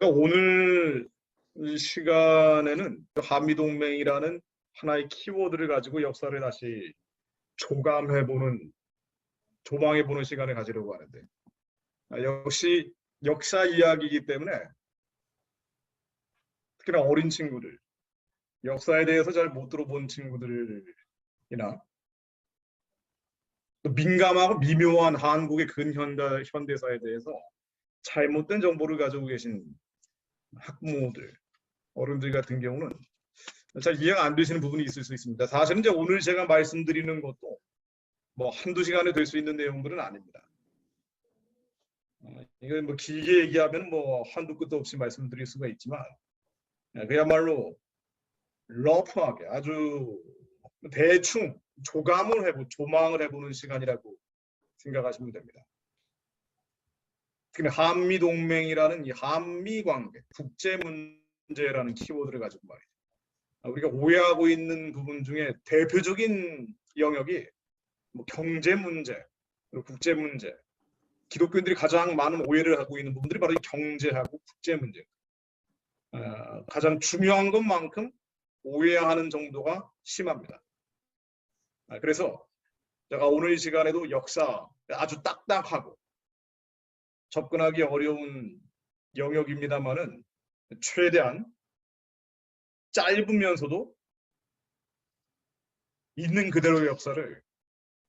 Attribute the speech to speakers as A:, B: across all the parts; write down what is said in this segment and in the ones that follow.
A: 오늘 시간에는 한미동맹이라는 하나의 키워드를 가지고 역사를 다시 조감해보는, 조망해보는 시간을 가지려고 하는데, 역시 역사 이야기이기 때문에 특히나 어린 친구들, 역사에 대해서 잘 못 들어본 친구들이나 또 민감하고 미묘한 한국의 현대사에 대해서 잘못된 정보를 가지고 계신 학부모들, 어른들 같은 경우는 잘 이해가 안 되시는 부분이 있을 수 있습니다. 사실은 이제 오늘 제가 말씀드리는 것도 뭐 한두 시간에 될 수 있는 내용들은 아닙니다. 이거 뭐 길게 얘기하면 뭐 한두 끝도 없이 말씀드릴 수가 있지만 그야말로 러프하게 아주 대충 조망을 해보는 시간이라고 생각하시면 됩니다. 특히 한미동맹이라는 이 한미관계, 국제문제라는 키워드를 가지고 말이죠. 우리가 오해하고 있는 부분 중에 대표적인 영역이 뭐 경제 문제, 그리고 국제 문제. 기독교인들이 가장 많은 오해를 하고 있는 부분들이 바로 이 경제하고 국제 문제. 가장 중요한 것만큼 오해하는 정도가 심합니다. 그래서 제가 오늘 이 시간에도 역사 아주 딱딱하고 접근하기 어려운 영역입니다만은 최대한 짧으면서도 있는 그대로의 역사를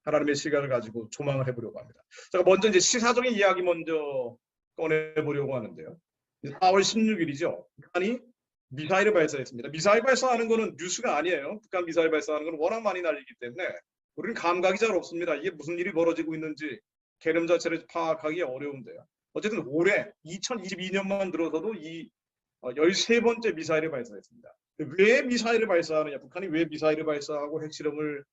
A: 하나님의 시간을 가지고 조망을 해보려고 합니다. 제가 먼저 이제 시사적인 이야기 먼저 꺼내보려고 하는데요. 4월 16일이죠. 북한이 미사일을 발사했습니다. 미사일 발사하는 거는 뉴스가 아니에요. 북한 미사일 발사하는 건 워낙 많이 날리기 때문에 우리는 감각이 잘 없습니다. 이게 무슨 일이 벌어지고 있는지 개념 자체를 파악하기 어려운데요. 어쨌든 올해 2022년만 들어서도 이 13번째 미사일을 발사했습니다. 왜 미사일을 발사하느냐? 북한이 왜 미사일을 발사하고 핵실험을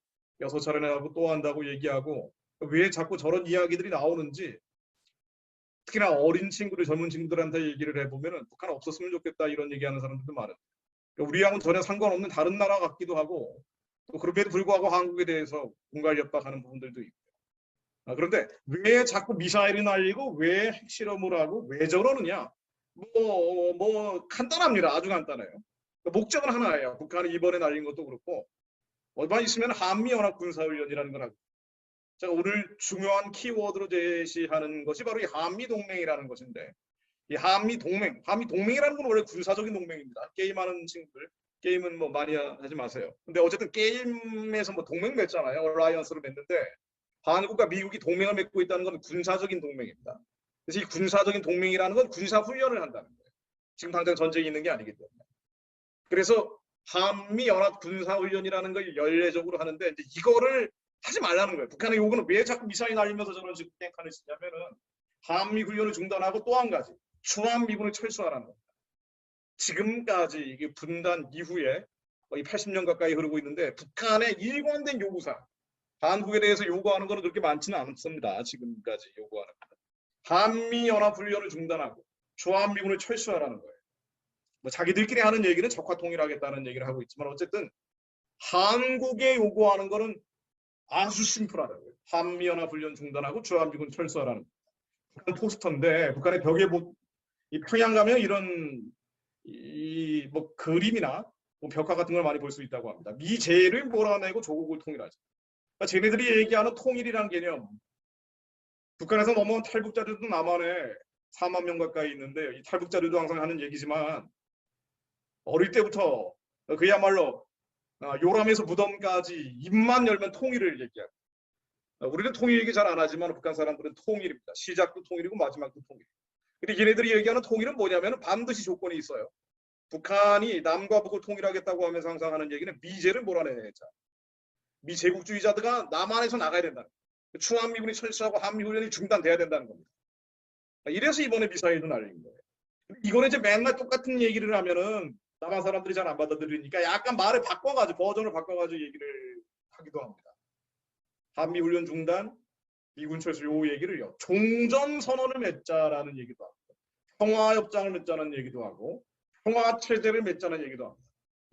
A: 6차례나 하고 또 한다고 얘기하고 왜 자꾸 저런 이야기들이 나오는지 특히나 어린 친구들, 젊은 친구들한테 얘기를 해보면 북한 없었으면 좋겠다 이런 얘기하는 사람들도 많아요. 우리하고는 전혀 상관없는 다른 나라 같기도 하고 또 그럼에도 불구하고 한국에 대해서 공갈협박하는 부분들도 있고 그런데 왜 자꾸 미사일이 날리고 왜 핵실험을 하고 왜 저러느냐? 뭐 간단합니다. 아주 간단해요. 목적은 하나예요. 북한이 이번에 날린 것도 그렇고 얼마 있으면 한미연합군사훈련이라는 걸 하고 제가 오늘 중요한 키워드로 제시하는 것이 바로 이 한미동맹이라는 것인데 이 한미동맹이라는 건 원래 군사적인 동맹입니다. 게임하는 친구들 게임은 뭐 많이 하지 마세요. 근데 어쨌든 게임에서 뭐 동맹 맺잖아요. 얼라이언스를 맺는데 한국과 미국이 동맹을 맺고 있다는 건 군사적인 동맹입니다. 그래서 이 군사적인 동맹이라는 건 군사훈련을 한다는 거예요. 지금 당장 전쟁이 있는 게 아니기 때문에. 그래서 한미연합 군사훈련이라는 걸 연례적으로 하는데 이제 이거를 하지 말라는 거예요. 북한의 요구는 왜 자꾸 미사일 날리면서 저런 식으로 땡칸을 쓰냐면은 한미 훈련을 중단하고 또 한 가지 주한미군을 철수하라는 겁니다. 지금까지 이게 분단 이후에 거의 80년 가까이 흐르고 있는데 북한의 일관된 요구사항 한국에 대해서 요구하는 거는 그렇게 많지는 않습니다. 지금까지 요구하는 거는. 한미연합훈련을 중단하고 주한미군을 철수하라는 거예요. 뭐 자기들끼리 하는 얘기는 적화통일하겠다는 얘기를 하고 있지만 어쨌든 한국에 요구하는 거는 아주 심플하다고요. 한미연합훈련 중단하고 주한미군 철수하라는 거예요. 북한 포스터인데 북한의 벽에 이 평양 가면 이런 뭐 그림이나 뭐 벽화 같은 걸 많이 볼 수 있다고 합니다. 미제를 몰아내고 조국을 통일하자. 그러니까 쟤네들이 얘기하는 통일이란 개념. 북한에서 넘어온 탈북자들도 남한에 4만 명 가까이 있는데 이 탈북자들도 항상 하는 얘기지만 어릴 때부터 그야말로 요람에서 무덤까지 입만 열면 통일을 얘기하고 우리는 통일 얘기 잘 안 하지만 북한 사람들은 통일입니다. 시작도 통일이고 마지막도 통일. 근데 얘네들이 얘기하는 통일은 뭐냐면 반드시 조건이 있어요. 북한이 남과 북을 통일하겠다고 하면서 항상 하는 얘기는 미제를 몰아내자. 미제국주의자들가 남한에서 나가야 된다는 거예요. 주한미군이 철수하고 한미훈련이 중단돼야 된다는 겁니다. 이래서 이번에 미사일도 날린 거예요. 이거는 이제 맨날 똑같은 얘기를 하면은 남한 사람들이 잘 안 받아들이니까 약간 말을 바꿔가지고 버전을 바꿔가지고 얘기를 하기도 합니다. 한미훈련 중단, 미군 철수 요 얘기를요. 종전선언을 맺자라는 얘기도 하고 평화협정을 맺자는 얘기도 하고 평화체제를 맺자는 얘기도 합니다.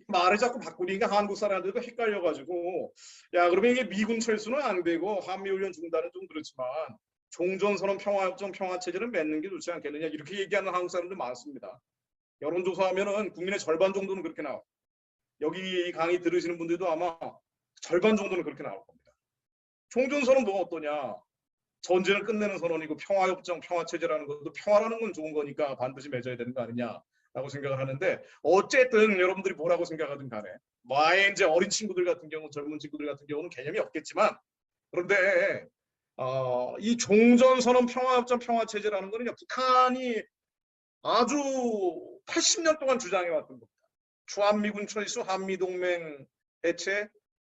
A: 말을 자꾸 바꾸니까 한국 사람들도 헷갈려가지고 야 그러면 이게 미군 철수는 안 되고 한미훈련 중단은 좀 그렇지만 종전선언 평화협정 평화체제를 맺는 게 좋지 않겠느냐 이렇게 얘기하는 한국 사람들 많습니다. 여론조사하면은 국민의 절반 정도는 그렇게 나와요. 여기 강의 들으시는 분들도 아마 절반 정도는 그렇게 나올 겁니다. 종전선언 뭐가 어떠냐? 전쟁을 끝내는 선언이고 평화협정, 평화체제라는 것도 평화라는 건 좋은 거니까 반드시 맺어야 되는 거 아니냐라고 생각을 하는데 어쨌든 여러분들이 뭐라고 생각하든 간에 마의 이제 어린 친구들 같은 경우, 젊은 친구들 같은 경우는 개념이 없겠지만 그런데 이 종전선언, 평화협정, 평화체제라는 거는요 북한이 아주 80년 동안 주장해왔던 겁니다. 주한미군 철수, 한미동맹 해체,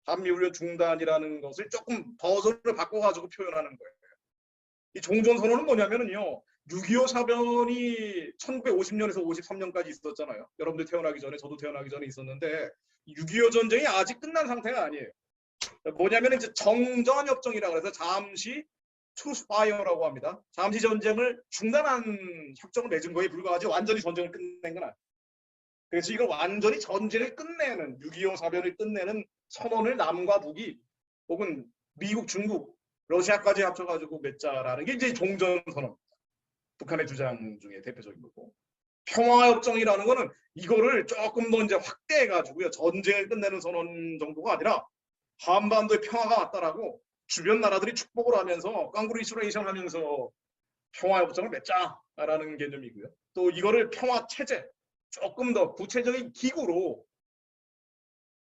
A: 한미훈련 중단이라는 것을 조금 버전을 바꿔가지고 표현하는 거예요. 이 종전선언은 뭐냐면은요. 6.25 사변이 1950년에서 53년까지 있었잖아요. 여러분들 태어나기 전에 저도 태어나기 전에 있었는데 6.25 전쟁이 아직 끝난 상태가 아니에요. 뭐냐면 이제 정전협정이라고 해서 잠시 트루스파이어라고 합니다. 잠시 전쟁을 중단한 협정을 맺은 거에 불과하지 완전히 전쟁을 끝낸 건 아니에요. 그래서 이걸 완전히 전쟁을 끝내는 6.25 사변을 끝내는 선언을 남과 북이 혹은 미국, 중국, 러시아까지 합쳐가지고 맺자라는 게 이제 종전선언입니다. 북한의 주장 중에 대표적인 거고. 평화협정이라는 거는 이거를 조금 더 이제 확대해가지고요. 전쟁을 끝내는 선언 정도가 아니라 한반도에 평화가 왔다라고 주변 나라들이 축복을 하면서 깡그리슈레이션 하면서 평화협정을 맺자라는 개념이고요. 또 이거를 평화체제, 조금 더 구체적인 기구로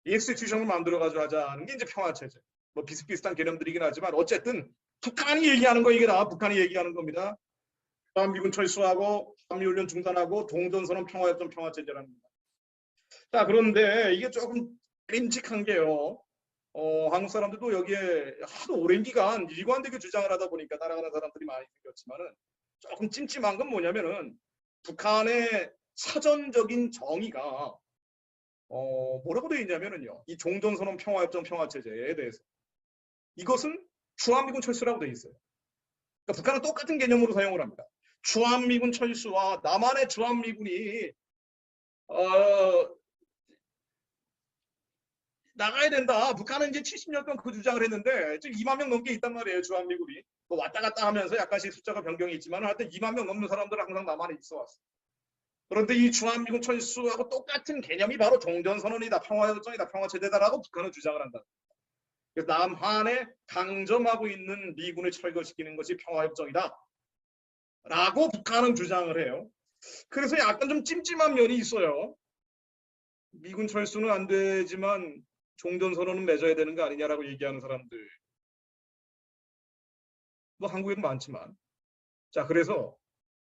A: 인스티튜션을 만들어가지고 하자는 게 이제 평화체제. 뭐 비슷비슷한 개념들이긴 하지만 어쨌든 북한이 얘기하는 거 이게 다 북한이 얘기하는 겁니다. 주한미군 철수하고 한미훈련 중단하고 종전선언 평화협정 평화체제라는 겁니다. 자 그런데 이게 조금 림직한 게요. 한국 사람들도 여기에 하도 오랜 기간 일관되게 주장을 하다 보니까 따라가는 사람들이 많이 생겼지만은 조금 찜찜한 건 뭐냐면은 북한의 사전적인 정의가 뭐라고 되어 있냐면은요. 이 종전선언 평화협정 평화체제에 대해서 이것은 주한미군 철수라고 되어 있어요. 그러니까 북한은 똑같은 개념으로 사용을 합니다. 주한미군 철수와 남한의 주한미군이 나가야 된다. 북한은 이제 70년 동안 그 주장을 했는데 지금 2만 명 넘게 있단 말이에요. 주한미군이. 뭐 왔다 갔다 하면서 약간씩 숫자가 변경이 있지만 하여튼 2만 명 넘는 사람들은 항상 남한에 있어 왔어요. 그런데 이 주한미군 철수하고 똑같은 개념이 바로 종전선언이다. 평화협정이다. 평화체제다라고 북한은 주장을 한다. 그래서 남한에 강점하고 있는 미군을 철거시키는 것이 평화협정이다. 라고 북한은 주장을 해요. 그래서 약간 좀 찜찜한 면이 있어요. 미군 철수는 안 되지만 종전선언은 맺어야 되는 거 아니냐라고 얘기하는 사람들. 뭐 한국에도 많지만. 자, 그래서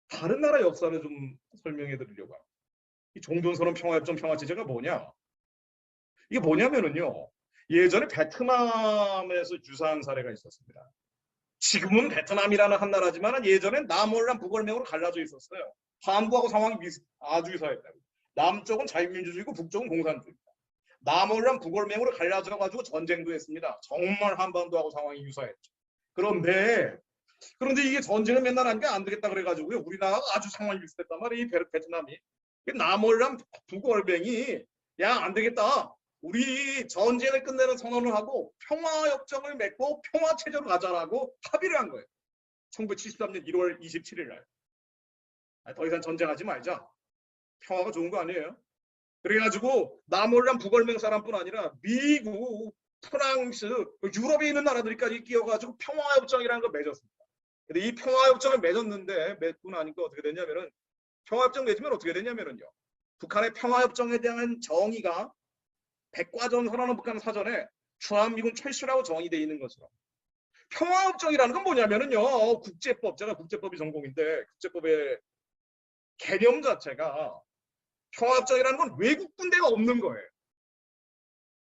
A: 다른 나라 역사를 좀 설명해 드리려고 합니다. 이 종전선언 평화협정 평화체제가 뭐냐? 이게 뭐냐면은요. 예전에 베트남에서 유사한 사례가 있었습니다. 지금은 베트남이라는 한 나라지만 예전엔 남월남 북월맹으로 갈라져 있었어요. 한국하고 상황이 아주 유사했다고. 남쪽은 자유민주주의고 북쪽은 공산주의입니다. 남월남 북월맹으로 갈라져가지고 전쟁도 했습니다. 정말 한반도하고 상황이 유사했죠. 그런데 이게 전쟁을 맨날 하니까 안 되겠다 그래가지고요. 우리나라가 아주 상황이 비슷했단 말이에요. 베트남이. 남월남 북월맹이 야 안 되겠다. 우리 전쟁을 끝내는 선언을 하고 평화협정을 맺고 평화체제로 가자라고 합의를 한 거예요. 1973년 1월 27일 날. 더 이상 전쟁하지 말자. 평화가 좋은 거 아니에요? 그래가지고 남월남 북월맹 사람뿐 아니라 미국, 프랑스, 유럽에 있는 나라들까지 끼어가지고 평화협정이라는 걸 맺었습니다. 근데 이 평화협정을 맺고 나니까 어떻게 됐냐면은 평화협정 맺으면 어떻게 됐냐면은요. 북한의 평화협정에 대한 정의가 백과점 선언은 북한 사전에 주한미군 철수라고 정의되어 있는 것처럼 평화협정이라는 건 뭐냐면은요. 국제법, 제가 국제법이 전공인데 국제법의 개념 자체가 평화협정이라는 건 외국 군대가 없는 거예요.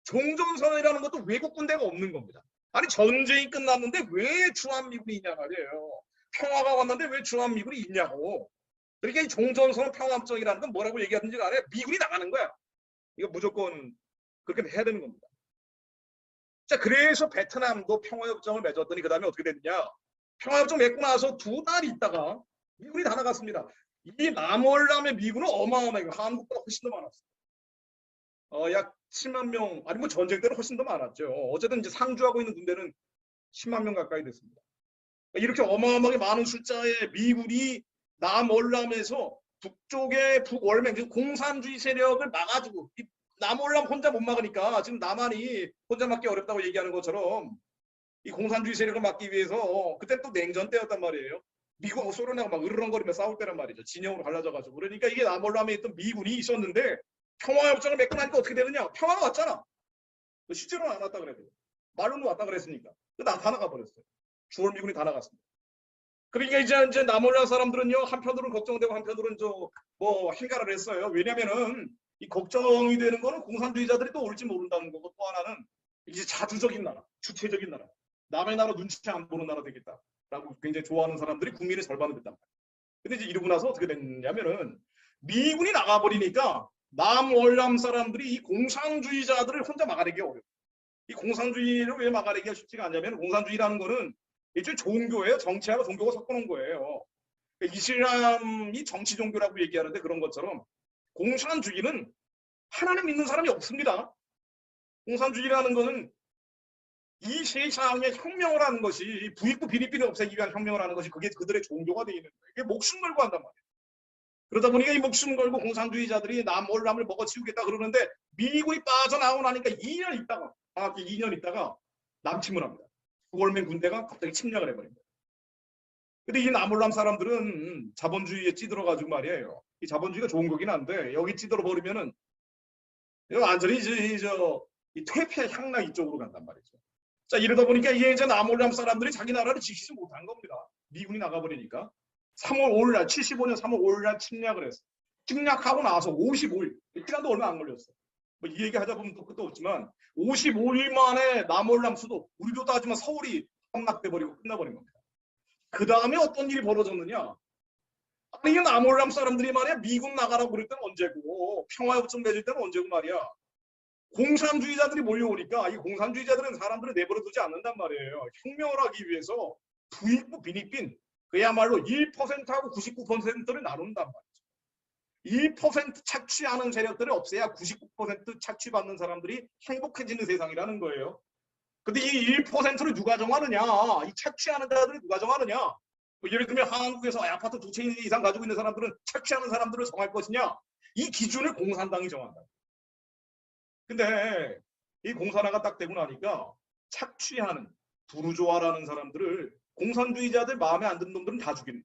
A: 종전선언이라는 것도 외국 군대가 없는 겁니다. 아니 전쟁이 끝났는데 왜 주한미군이 있냐 말이에요. 평화가 왔는데 왜 주한미군이 있냐고. 그러니까 이 종전선언 평화협정이라는 건 뭐라고 얘기하든지 간에 미군이 나가는 거야. 이거 무조건 그렇게 해야 되는 겁니다. 자, 그래서 베트남도 평화협정을 맺었더니 그 다음에 어떻게 됐냐. 평화협정 맺고 나서 2달 있다가 미군이 다 나갔습니다. 이 남월남의 미군은 어마어마해요. 한국보다 훨씬 더 많았어요. 약 7만 명, 아니 뭐 전쟁 때는 훨씬 더 많았죠. 어쨌든 이제 상주하고 있는 군대는 10만 명 가까이 됐습니다. 이렇게 어마어마하게 많은 숫자의 미군이 남월남에서 북쪽의 북월맹, 그 공산주의 세력을 막아주고, 남월남 혼자 못 막으니까 지금 남한이 혼자 막기 어렵다고 얘기하는 것처럼 이 공산주의 세력을 막기 위해서 그때 또 냉전 때였단 말이에요. 미국 소련하고 막 으르렁거리며 싸울 때란 말이죠. 진영으로 갈라져가지고. 그러니까 이게 남월남에 있던 미군이 있었는데 평화협정을 맺고 나니까 어떻게 되느냐? 평화가 왔잖아. 실제로는 안 왔다 그래도 말로는 왔다 그랬으니까 다 나가 버렸어요. 주월 미군이 다 나갔습니다. 그러니까 이제 남월남 사람들은요, 한편으로는 걱정되고 한편으로는 뭐 행가를 했어요. 왜냐면은 이 걱정이 되는 거는 공산주의자들이 또 올지 모른다는 거고, 또 하나는 이제 자주적인 나라, 주체적인 나라, 남의 나라 눈치 안 보는 나라 되겠다라고 굉장히 좋아하는 사람들이 국민의 절반을 됐단 말이에요. 근데 이제 이러고 나서 어떻게 됐냐면은 미군이 나가버리니까 남월남 사람들이 이 공산주의자들을 혼자 막아내기 어려워요. 이 공산주의를 왜 막아내기가 쉽지가 않냐면, 공산주의라는 거는 일종의 종교예요. 정치하고 종교가 섞어놓은 거예요. 이슬람이 정치 종교라고 얘기하는데, 그런 것처럼 공산주의는 하나님 믿는 사람이 없습니다. 공산주의라는 것은 이 세상에 혁명을 하는 것이, 부익부 비리비리 없애기 위한 혁명을 하는 것이 그게 그들의 종교가 되어 있는 거예요. 이게 목숨 걸고 한단 말이에요. 그러다 보니까 이 목숨 걸고 공산주의자들이 남월남을 먹어치우겠다 그러는데, 미국이 빠져나오고 나니까 2년 있다가, 정확히 2년 있다가 남침을 합니다. 북월맹 군대가 갑자기 침략을 해버립니다. 근데 이 남월남 사람들은 자본주의에 찌들어가지고 말이에요. 이 자본주의가 좋은 거긴 한데, 여기 찌들어 버리면은 완전히 이 퇴폐 향락 이쪽으로 간단 말이죠. 자, 이러다 보니까 이제 남월남 사람들이 자기 나라를 지키지 못한 겁니다. 미군이 나가버리니까. 3월 5일 날, 75년 3월 5일 날 침략을 했어. 침략하고 나서 55일, 시간도 얼마 안 걸렸어. 뭐 이 얘기 하다 보면 또 끝도 없지만 55일 만에 남월남 수도, 우리도 따지면 서울이 함락돼 버리고 끝나버린 겁니다. 그 다음에 어떤 일이 벌어졌느냐? 아니, 이 남월남 사람들이 말이야, 미국 나가라고 그럴 때는 언제고, 평화협정 맺을 때는 언제고 말이야. 공산주의자들이 몰려오니까 이 공산주의자들은 사람들을 내버려두지 않는단 말이에요. 혁명을 하기 위해서 부익부 빈익빈, 그야말로 1%하고 99%를 나눈단 말이죠. 1% 착취하는 세력들을 없애야 99% 착취받는 사람들이 행복해지는 세상이라는 거예요. 근데 이 1%를 누가 정하느냐? 이 착취하는 자들이 누가 정하느냐? 뭐 예를 들면 한국에서 아파트 2채 이상 가지고 있는 사람들은 착취하는 사람들을 정할 것이냐? 이 기준을 공산당이 정한다. 근데 이 공산화가 딱 되고 나니까 착취하는, 부르주아라는 사람들을 공산주의자들 마음에 안 드는 놈들은 다 죽이는.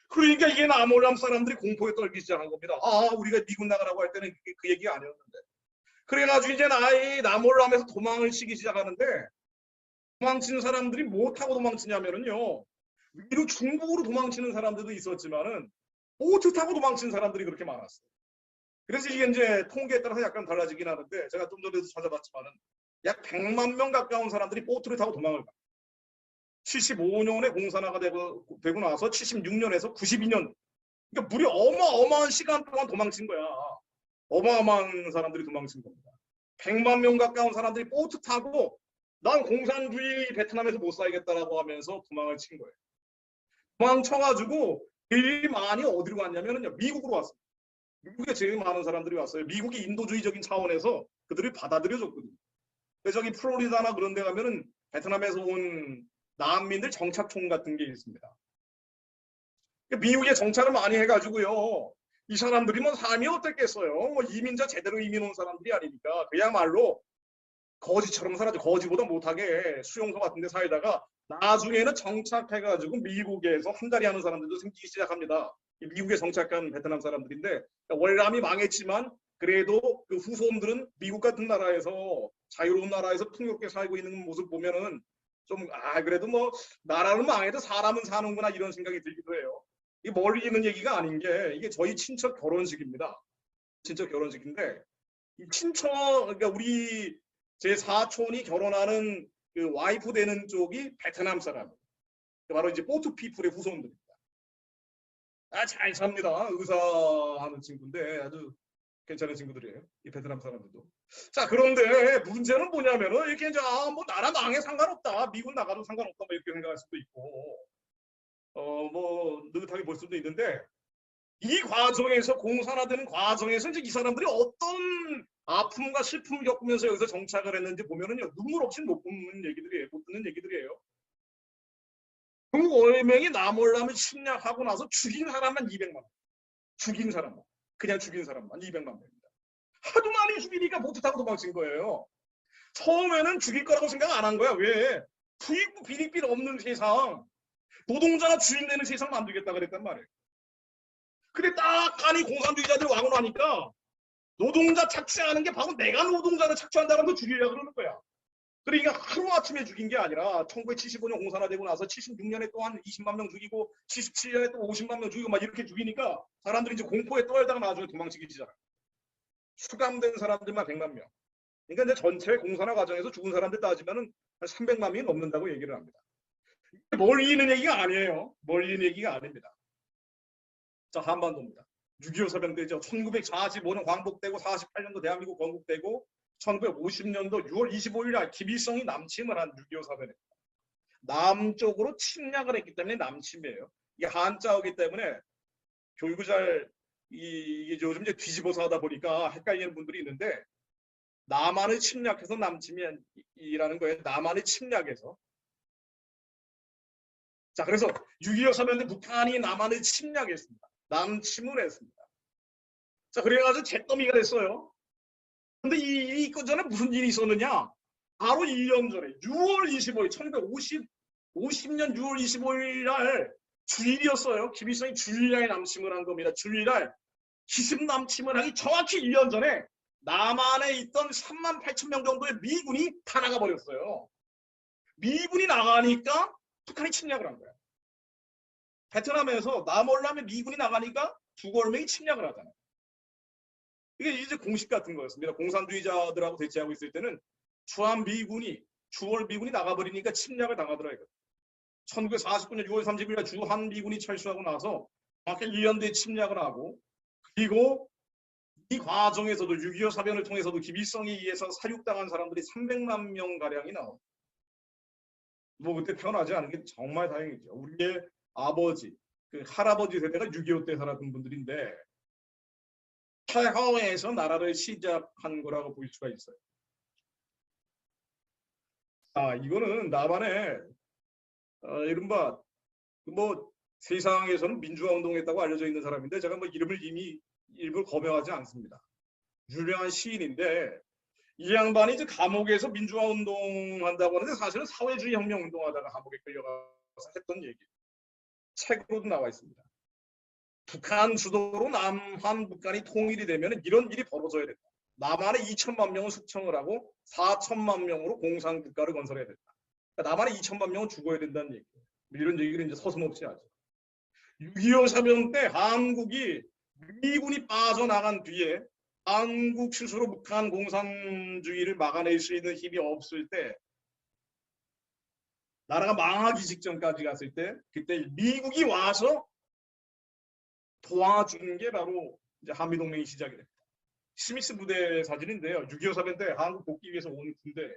A: 그러니까 이게 남월남 사람들이 공포에 떨기 시작한 겁니다. 우리가 미군 나가라고 할 때는 그 얘기가 아니었는데. 그래가지고 이제 남월남에서 도망을 치기 시작하는데, 도망치는 사람들이 뭐 타고 도망치냐면은요, 위로 중국으로 도망치는 사람들도 있었지만은 보트 타고 도망치는 사람들이 그렇게 많았어요. 그래서 이게 이제 통계에 따라서 약간 달라지긴 하는데, 제가 좀 전에도 찾아봤지만은 약 100만 명 가까운 사람들이 보트를 타고 도망을 가요. 75년에 공산화가 되고 나서 76년에서 92년, 그러니까 무려 어마어마한 시간 동안 도망친 거야. 어마어마한 사람들이 도망친 겁니다. 100만 명 가까운 사람들이 보트 타고 난 공산주의 베트남에서 못 살겠다라고 하면서 도망을 친 거예요. 도망쳐가지고 제일 많이 어디로 갔냐면요, 미국으로 왔어요. 미국에 제일 많은 사람들이 왔어요. 미국이 인도주의적인 차원에서 그들을 받아들여줬거든요. 그래서 저기 플로리다나 그런 데 가면은 베트남에서 온 난민들 정착촌 같은 게 있습니다. 미국에 정착을 많이 해가지고요, 이 사람들이 뭐 삶이 어땠겠어요? 뭐 이민자 제대로 이민 온 사람들이 아니니까 그야말로 거지처럼 살았죠. 거지보다 못하게 수용소 같은 데 살다가 나중에는 정착해가지고 미국에서 한 달이 하는 사람들도 생기기 시작합니다. 미국에 정착한 베트남 사람들인데, 그러니까 월남이 망했지만 그래도 그 후손들은 미국 같은 나라에서, 자유로운 나라에서 풍요롭게 살고 있는 모습 보면은 좀 그래도 뭐 나라는 망해도 사람은 사는구나, 이런 생각이 들기도 해요. 이게 멀리 있는 얘기가 아닌 게, 이게 저희 친척 결혼식입니다. 친척 결혼식인데, 이 친척, 그러니까 우리 제 사촌이 결혼하는 그 와이프 되는 쪽이 베트남 사람, 바로 이제 보트 피플의 후손들입니다. 잘 삽니다. 의사하는 친구인데 아주 괜찮은 친구들이에요, 이 베트남 사람들도. 자, 그런데 문제는 뭐냐면은, 이렇게 이제 뭐 나라 망해 상관없다, 미국 나가도 상관없다, 뭐 이렇게 생각할 수도 있고, 뭐 느긋하게 볼 수도 있는데, 이 과정에서, 공산화되는 과정에서 이제 이 사람들이 어떤 아픔과 슬픔을 겪으면서 여기서 정착을 했는지 보면은요, 눈물 없이는 못 보는 얘기들이에요. 못 듣는 얘기들이에요. 그 월맹이 남월남을 침략하고 나서 죽인 사람만 200만 명. 죽인 사람만, 그냥 죽인 사람만 200만 명입니다. 하도 많이 죽이니까 보트 타고 도망친 거예요. 처음에는 죽일 거라고 생각 안 한 거야. 왜? 부익부 비리필 없는 세상, 노동자가 주인 되는 세상 만들겠다 그랬단 말이에요. 근데 딱 가니 공산주의자들이 와고 나니까 노동자 착취하는 게 바로 내가 노동자를 착취한다는 걸 죽이려고 그러는 거야. 그러니까 하루아침에 죽인 게 아니라 1975년 공산화되고 나서 76년에 또 한 20만 명 죽이고 77년에 또 50만 명 죽이고 막 이렇게 죽이니까 사람들이 이제 공포에 떨다가 나중에 도망치기 시작해요. 수감된 사람들만 100만 명. 그러니까 이제 전체 공산화 과정에서 죽은 사람들 따지면은 한 300만 명이 넘는다고 얘기를 합니다. 멀리 있는 얘기가 아니에요. 멀리 있는 얘기가 아닙니다. 자, 한반도입니다. 6.25 사병 때죠. 1945년 광복되고 48년도 대한민국 건국되고 1950년도 6월 25일 날 김일성이 남침을 한 6.25 사변입니다. 남쪽으로 침략을 했기 때문에 남침이에요. 이게 한자어기 때문에 교육을 이게 요즘 이제 뒤집어서 하다 보니까 헷갈리는 분들이 있는데 남한을 침략해서 남침이라는 거예요. 남한을 침략해서. 자, 그래서 6.25 사변 때 북한이 남한을 침략했습니다. 남침을 했습니다. 자, 그래가지고 잿더미가 됐어요. 근데 이 전에 무슨 일이 있었느냐? 바로 1년 전에 6월 25일 1950년 6월 25일 날 주일이었어요. 김일성이 주일날 남침을 한 겁니다. 주일날 기습 남침을 하기 정확히 1년 전에 남한에 있던 3만 8천 명 정도의 미군이 다 나가버렸어요. 미군이 나가니까 북한이 침략을 한 거야. 베트남에서 남월남에 미군이 나가니까 북월맹이 침략을 하잖아요. 이게 이제 공식 같은 거였습니다. 공산주의자들하고 대치하고 있을 때는 주월 미군이 나가버리니까 침략을 당하더라고요. 1949년 6월 30일 날 주한 미군이 철수하고 나서 정확히 1년 뒤에 침략을 하고 그리고 이 과정에서도 6.25 사변을 통해서도 김일성에 의해서 사육당한 사람들이 300만 명 가량이 나옵니다. 뭐 그때 태어나지 않은 게 정말 다행이죠. 우리의 아버지, 그 할아버지 세대가 6.25 때 살았던 분들인데 폐허에서 나라를 시작한 거라고 볼 수가 있어요. 아, 이거는 남한의 이른바 뭐 세상에서는 민주화 운동했다고 알려져 있는 사람인데 제가 뭐 이름을 이미 일부 거명하지 않습니다. 유명한 시인인데 이 양반이 이제 감옥에서 민주화 운동한다고 하는데 사실은 사회주의 혁명 운동하다가 감옥에 끌려가서 했던 얘기. 책으로도 나와 있습니다. 북한 주도로 남한 북한이 통일이 되면 이런 일이 벌어져야 된다. 남한에 2천만 명은 숙청을 하고 4천만 명으로 공산국가를 건설해야 된다. 그러니까 남한에 2천만 명은 죽어야 된다는 얘기예요. 이런 얘기를 이제 서슴없이 하죠. 6.25 사변 때 한국이 미군이 빠져나간 뒤에 한국 스스로 북한 공산주의를 막아낼 수 있는 힘이 없을 때 나라가 망하기 직전까지 갔을 때 그때 미국이 와서 도와준 게 바로 이제 한미동맹이 시작이 됩니다. 스미스 부대 사진인데요. 6.25 사변 때 한국 복귀 위해서 온 군대예요.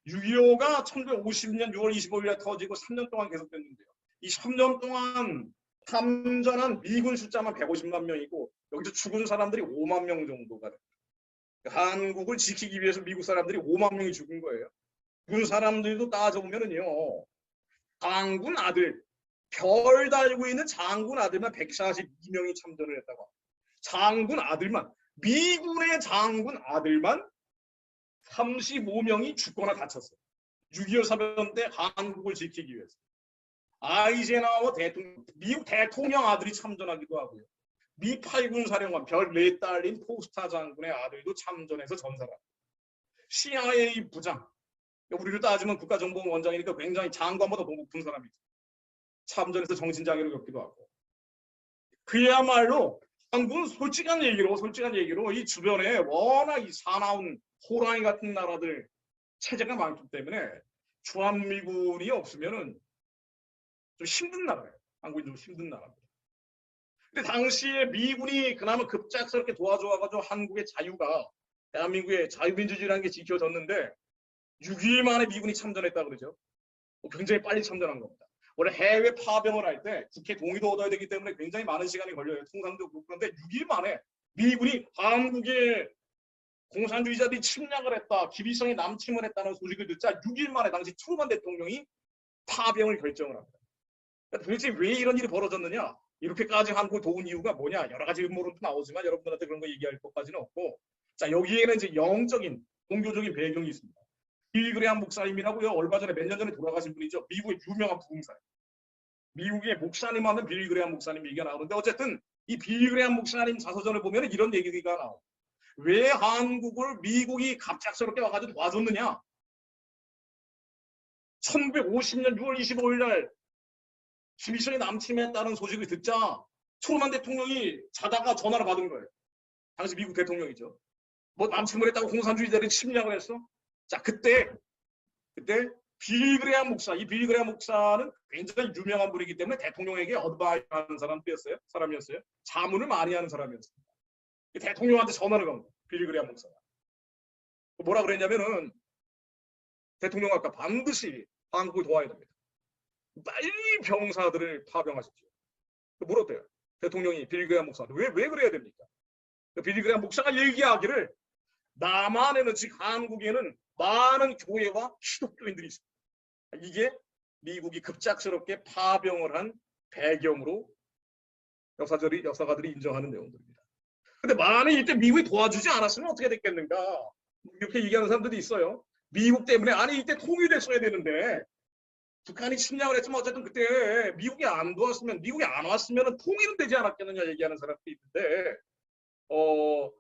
A: 6.25가 1950년 6월 25일에 터지고 3년 동안 계속됐는데요. 이 3년 동안 참전한 미군 숫자만 150만 명이고 여기서 죽은 사람들이 5만 명 정도가 됩니다. 한국을 지키기 위해서 미국 사람들이 5만 명이 죽은 거예요. 죽은 사람들도 따져보면은요. 장군 아들, 별 달고 있는 장군 아들만 142명이 참전을 했다고 합니다. 장군 아들만, 미군의 장군 아들만 35명이 죽거나 다쳤어요. 6.25 사변 때 한국을 지키기 위해서. 아이젠하워 대통령, 미국 대통령 아들이 참전하기도 하고요. 미 8군 사령관 별 4달린 포스타 장군의 아들도 참전해서 전사를 합니다. CIA 부장, 우리를 따지면 국가정보원 원장이니까 굉장히 장관보다 더 높은 사람이죠. 참전해서 정신장애를 겪기도 하고. 그야말로 한국은 솔직한 얘기로 이 주변에 워낙 이 사나운 호랑이 같은 나라들 체제가 많기 때문에 주한미군이 없으면은 좀 힘든 나라예요. 한국이 좀 힘든 나라입니다. 근데 당시에 미군이 그나마 급작스럽게 도와줘가지고 한국의 자유가 대한민국의 자유민주주의라는 게 지켜졌는데 6일 만에 미군이 참전했다 그러죠. 굉장히 빨리 참전한 겁니다. 원래 해외 파병을 할 때 국회 동의도 얻어야 되기 때문에 굉장히 많은 시간이 걸려요. 통상도 그렇고. 그런데 6일 만에 미군이 한국의 공산주의자들이 침략을 했다. 김일성이 남침을 했다는 소식을 듣자 6일 만에 당시 트루먼 대통령이 파병을 결정을 합니다. 도대체 왜 이런 일이 벌어졌느냐? 이렇게까지 한국을 도운 이유가 뭐냐? 여러 가지 음모론도 나오지만 여러분들한테 그런 거 얘기할 것까지는 없고, 자, 여기에는 이제 영적인 종교적인 배경이 있습니다. 빌그레함 목사님이라고요. 얼마 전에 몇 년 전에 돌아가신 분이죠. 미국의 유명한 부흥사예요. 미국의 목사님 하면 빌그레함 목사님 얘기가 나오는데, 어쨌든 이 빌그레함 목사님 자서전을 보면 이런 얘기가 나와요. 왜 한국을 미국이 갑작스럽게 와가지고 도와줬느냐? 1950년 6월 25일 날 김일성이 남침했다는 소식을 듣자 트루먼 대통령이 자다가 전화를 받은 거예요. 당시 미국 대통령이죠. 뭐 남침을 했다고 공산주의자들이 침략을 했어? 자, 그때 빌그레함 목사, 이 빌그레함 목사는 굉장히 유명한 분이기 때문에 대통령에게 어드바이스 하는 사람이었어요. 자문을 많이 하는 사람이었습니다. 대통령한테 전화를 건 거예요. 빌그레함 목사가. 뭐라 그랬냐면은 대통령 아까 반드시 한국을 도와야 됩니다. 빨리 병사들을 파병하십시오. 물었대요. 대통령이 빌그레함 목사한테 왜 그래야 됩니까? 빌그레함 목사가 얘기하기를 남한에는 즉 한국에는 많은 교회와 기독교인들이 있습니다. 이게 미국이 급작스럽게 파병을 한 배경으로 역사가들이 인정하는 내용들입니다. 근데 만약 이때 미국이 도와주지 않았으면 어떻게 됐겠는가? 이렇게 얘기하는 사람들이 있어요. 미국 때문에 아니 이때 통일됐어야 되는데 북한이 침략을 했지만 어쨌든 그때 미국이 안 왔으면 통일은 되지 않았겠느냐 얘기하는 사람들이 있는데 뭐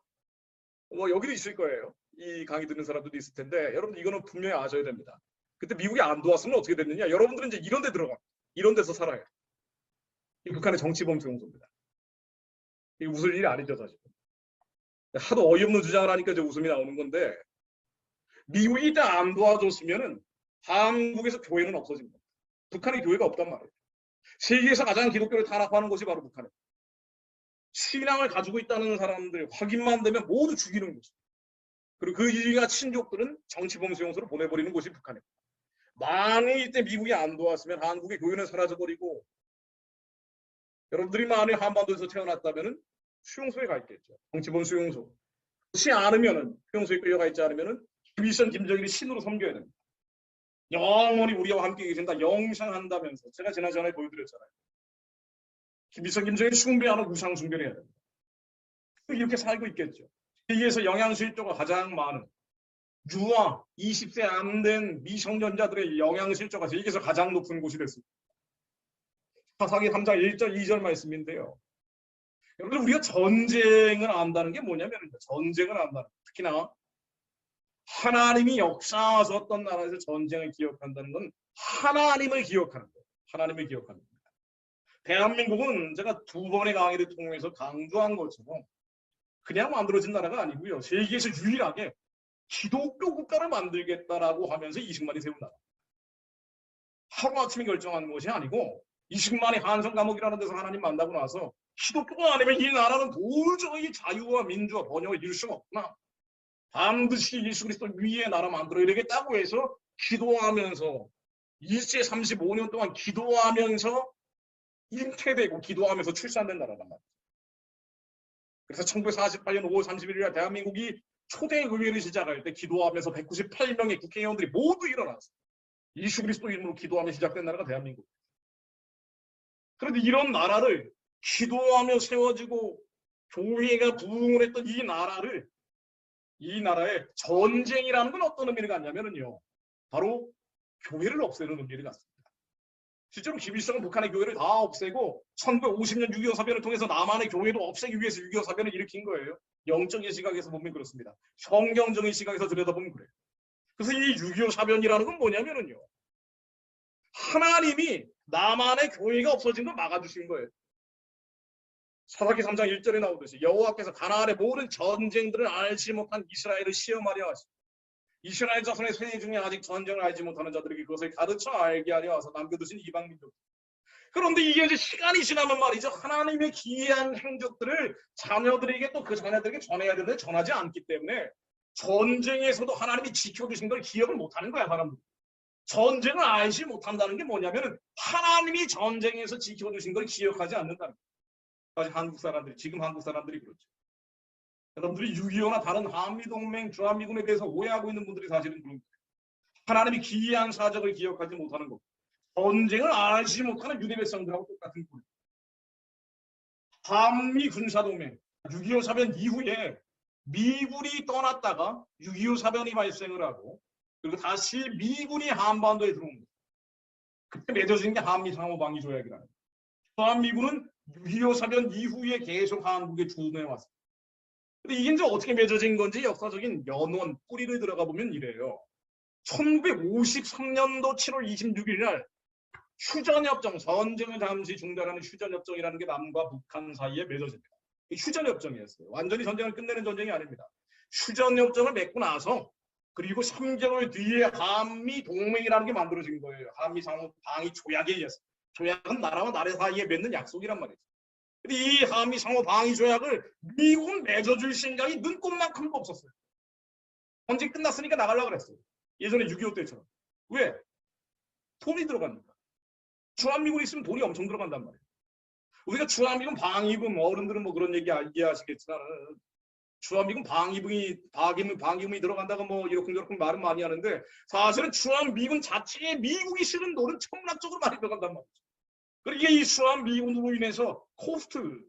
A: 여기도 있을 거예요. 이 강의 듣는 사람들도 있을 텐데 여러분 이거는 분명히 아셔야 됩니다. 그때 미국이 안 도왔으면 어떻게 됐느냐? 여러분들은 이제 이런 데 들어가. 이런 데서 살아요. 이 북한의 정치범수 용소입니다. 이게 웃을 일이 아니죠 사실. 하도 어이없는 주장을 하니까 이제 웃음이 나오는 건데 미국이 이때 안 도와줬으면은 한국에서 교회는 없어집니다. 북한에 교회가 없단 말이에요. 세계에서 가장 기독교를 탄압하는 곳이 바로 북한이에요. 신앙을 가지고 있다는 사람들 확인만 되면 모두 죽이는 곳이에요. 그리고 그 이하 친족들은 정치범 수용소로 보내버리는 곳이 북한입니다. 만약 이때 미국이 안 도왔으면 한국의 교회는 사라져버리고 여러분들이 만약 한반도에서 태어났다면 수용소에 가 있겠죠. 정치범 수용소. 그렇지 않으면 수용소에 끌려가 있지 않으면 김일성, 김정일이 신으로 섬겨야 됩니다. 영원히 우리와 함께 계신다. 영생한다면서 제가 지난번에 보여드렸잖아요. 김일성, 김정일이 숭배하는 우상 숭배를 해야 됩니다. 이렇게 살고 있겠죠. 세계에서 영양실조가 가장 많은 유아 20세 안 된 미성년자들의 영양실조가 세계에서 가장 높은 곳이 됐습니다. 사사기 3장 1절 2절 말씀인데요. 여러분 우리가 전쟁을 안다는 게 뭐냐면 전쟁을 안다는 특히나 하나님이 역사하셨던 나라에서 전쟁을 기억한다는 건 하나님을 기억하는 거예요. 하나님을 기억하는 겁니다. 대한민국은 제가 2번의 강의를 통해서 강조한 것처럼 그냥 만들어진 나라가 아니고요. 세계에서 유일하게 기독교 국가를 만들겠다라고 하면서 20만이 세운 나라. 하루아침에 결정한 것이 아니고 20만이 한성 감옥이라는 데서 하나님 만나고 나서 기독교가 아니면 이 나라는 도저히 자유와 민주와 번영을 이룰 수가 없구나. 반드시 예수 그리스도 위에 나라 만들어야 되겠다고 해서 기도하면서 일제 35년 동안 기도하면서 잉태되고 기도하면서 출산된 나라란 말이에요. 그래서 1948년 5월 31일에 대한민국이 초대 의회를 시작할 때 기도하면서 198명의 국회의원들이 모두 일어났어요. 예수 그리스도 이름으로 기도하며 시작된 나라가 대한민국입니다. 그런데 이런 나라를 기도하며 세워지고 교회가 부흥을 했던 이 나라에 전쟁이라는 건 어떤 의미를 갖냐면요. 바로 교회를 없애는 의미를 갖습니다. 실제로 김일성은 북한의 교회를 다 없애고 1950년 6.25 사변을 통해서 남한의 교회도 없애기 위해서 6.25 사변을 일으킨 거예요. 영적인 시각에서 보면 그렇습니다. 성경적인 시각에서 들여다보면 그래요. 그래서 이 6.25 사변이라는 건 뭐냐면요. 하나님이 남한의 교회가 없어진 걸 막아주신 거예요. 사사기 3장 1절에 나오듯이 여호와께서 가나안의 모든 전쟁들을 알지 못한 이스라엘을 시험하려 하시고 이스라엘 자손의 세대 중에 아직 전쟁을 알지 못하는 자들에게 그것을 가르쳐 알게 하려 와서 남겨두신 이방민족. 그런데 이게 이제 시간이 지나면 말이죠. 하나님의 기이한 행적들을 자녀들에게 또 그 자녀들에게 전해야 되는데 전하지 않기 때문에 전쟁에서도 하나님이 지켜주신 걸 기억을 못하는 거야 사람들. 전쟁을 알지 못한다는 게 뭐냐면 하나님이 전쟁에서 지켜주신 걸 기억하지 않는다는 거예요. 지금 한국 사람들이 그렇죠. 여러분들이 6.25나 다른 한미동맹, 주한미군에 대해서 오해하고 있는 분들이 사실은 그런 거예요. 하나님이 기이한 사적을 기억하지 못하는 것. 전쟁을 알지 못하는 유대 백성들하고 똑같은 꼴이에요. 한미 군사동맹 6.25 사변 이후에 미군이 떠났다가 6.25 사변이 발생을 하고 그리고 다시 미군이 한반도에 들어옵니다. 그때 맺어진 게 한미 상호방위 조약이라는 거예요. 한미군은 6.25 사변 이후에 계속 한국에 주둔해 왔습니다. 근데 이게 이제 어떻게 맺어진 건지 역사적인 연원 뿌리를 들어가 보면 이래요. 1953년도 7월 26일 날 휴전협정, 전쟁을 잠시 중단하는 휴전협정이라는 게 남과 북한 사이에 맺어집니다. 휴전협정이었어요. 완전히 전쟁을 끝내는 전쟁이 아닙니다. 휴전협정을 맺고 나서 그리고 3개월 뒤에 한미 동맹이라는 게 만들어진 거예요. 한미 상호 방위 조약에 의해서. 조약은 나라와 나라 사이에 맺는 약속이란 말이죠. 근데 이 한미 상호 방위 조약을 미국은 맺어줄 생각이 눈꼽만큼도 없었어요. 전쟁 끝났으니까 나가려고 그랬어요. 예전에 6.25 때처럼. 왜? 돈이 들어갑니까? 주한미군 있으면 돈이 엄청 들어간단 말이에요. 우리가 주한미군 방위군, 어른들은 뭐 그런 얘기 이해하시겠지만 주한미군 방위군이 들어간다고 뭐 이러쿵저러쿵 말은 많이 하는데 사실은 주한미군 자체에 미국이 쓰는 돈은 천문학적으로 많이 들어간단 말이죠. 그러니까 이 주한미군으로 인해서 코스트,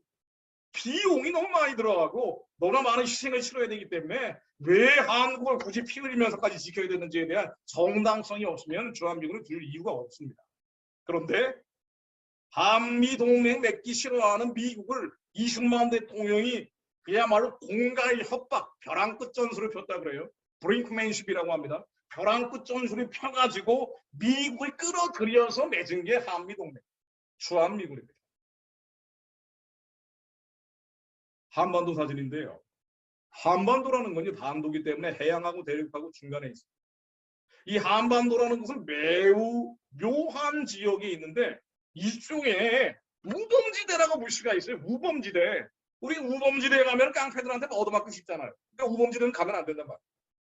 A: 비용이 너무 많이 들어가고 너무나 많은 희생을 치러야 되기 때문에 왜 한국을 굳이 피 흘리면서까지 지켜야 되는지에 대한 정당성이 없으면 주한미군을 둘 이유가 없습니다. 그런데 한미 동맹 맺기 싫어하는 미국을 이승만 대통령이 그야말로 공갈 협박, 벼랑 끝 전술을 폈다 그래요. 브링크맨십이라고 합니다. 벼랑 끝 전술을 펴가지고 미국을 끌어들여서 맺은 게 한미 동맹, 주한미군입니다. 한반도 사진인데요. 한반도라는 건 반도기 때문에 해양하고 대륙하고 중간에 있습니다. 이 한반도라는 것은 매우 묘한 지역이 있는데 이쪽에 우범지대라고 볼 수가 있어요. 우범지대. 우리 우범지대에 가면 깡패들한테 얻어맞고 싶잖아요. 그러니까 우범지대는 가면 안 된단 말이에요.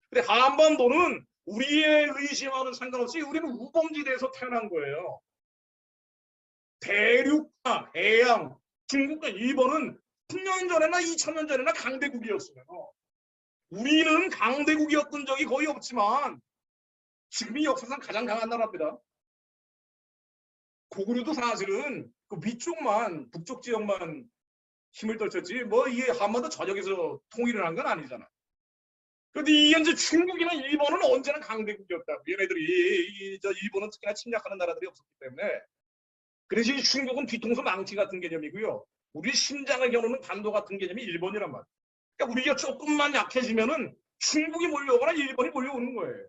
A: 근데 한반도는 우리의 의지와는 상관없이 우리는 우범지대에서 태어난 거예요. 대륙과 해양, 중국과 일본은 1000년 전에나 2000년 전에나 강대국이었어요. 우리는 강대국이었던 적이 거의 없지만 지금이 역사상 가장 강한 나라입니다. 고구려도 사실은 그 위쪽만, 북쪽 지역만 힘을 떨쳤지 뭐 이게 한반도 전역에서 통일을 한 건 아니잖아. 그런데 이게 이제 중국이나 일본은 언제나 강대국이었다. 얘네들이 일본은 특히나 침략하는 나라들이 없었기 때문에. 그래서 이 중국은 뒤통수 망치 같은 개념이고요. 우리 심장을 겨누는 단도 같은 개념이 일본이란 말이에요. 그러니까 우리가 조금만 약해지면은 중국이 몰려오거나 일본이 몰려오는 거예요.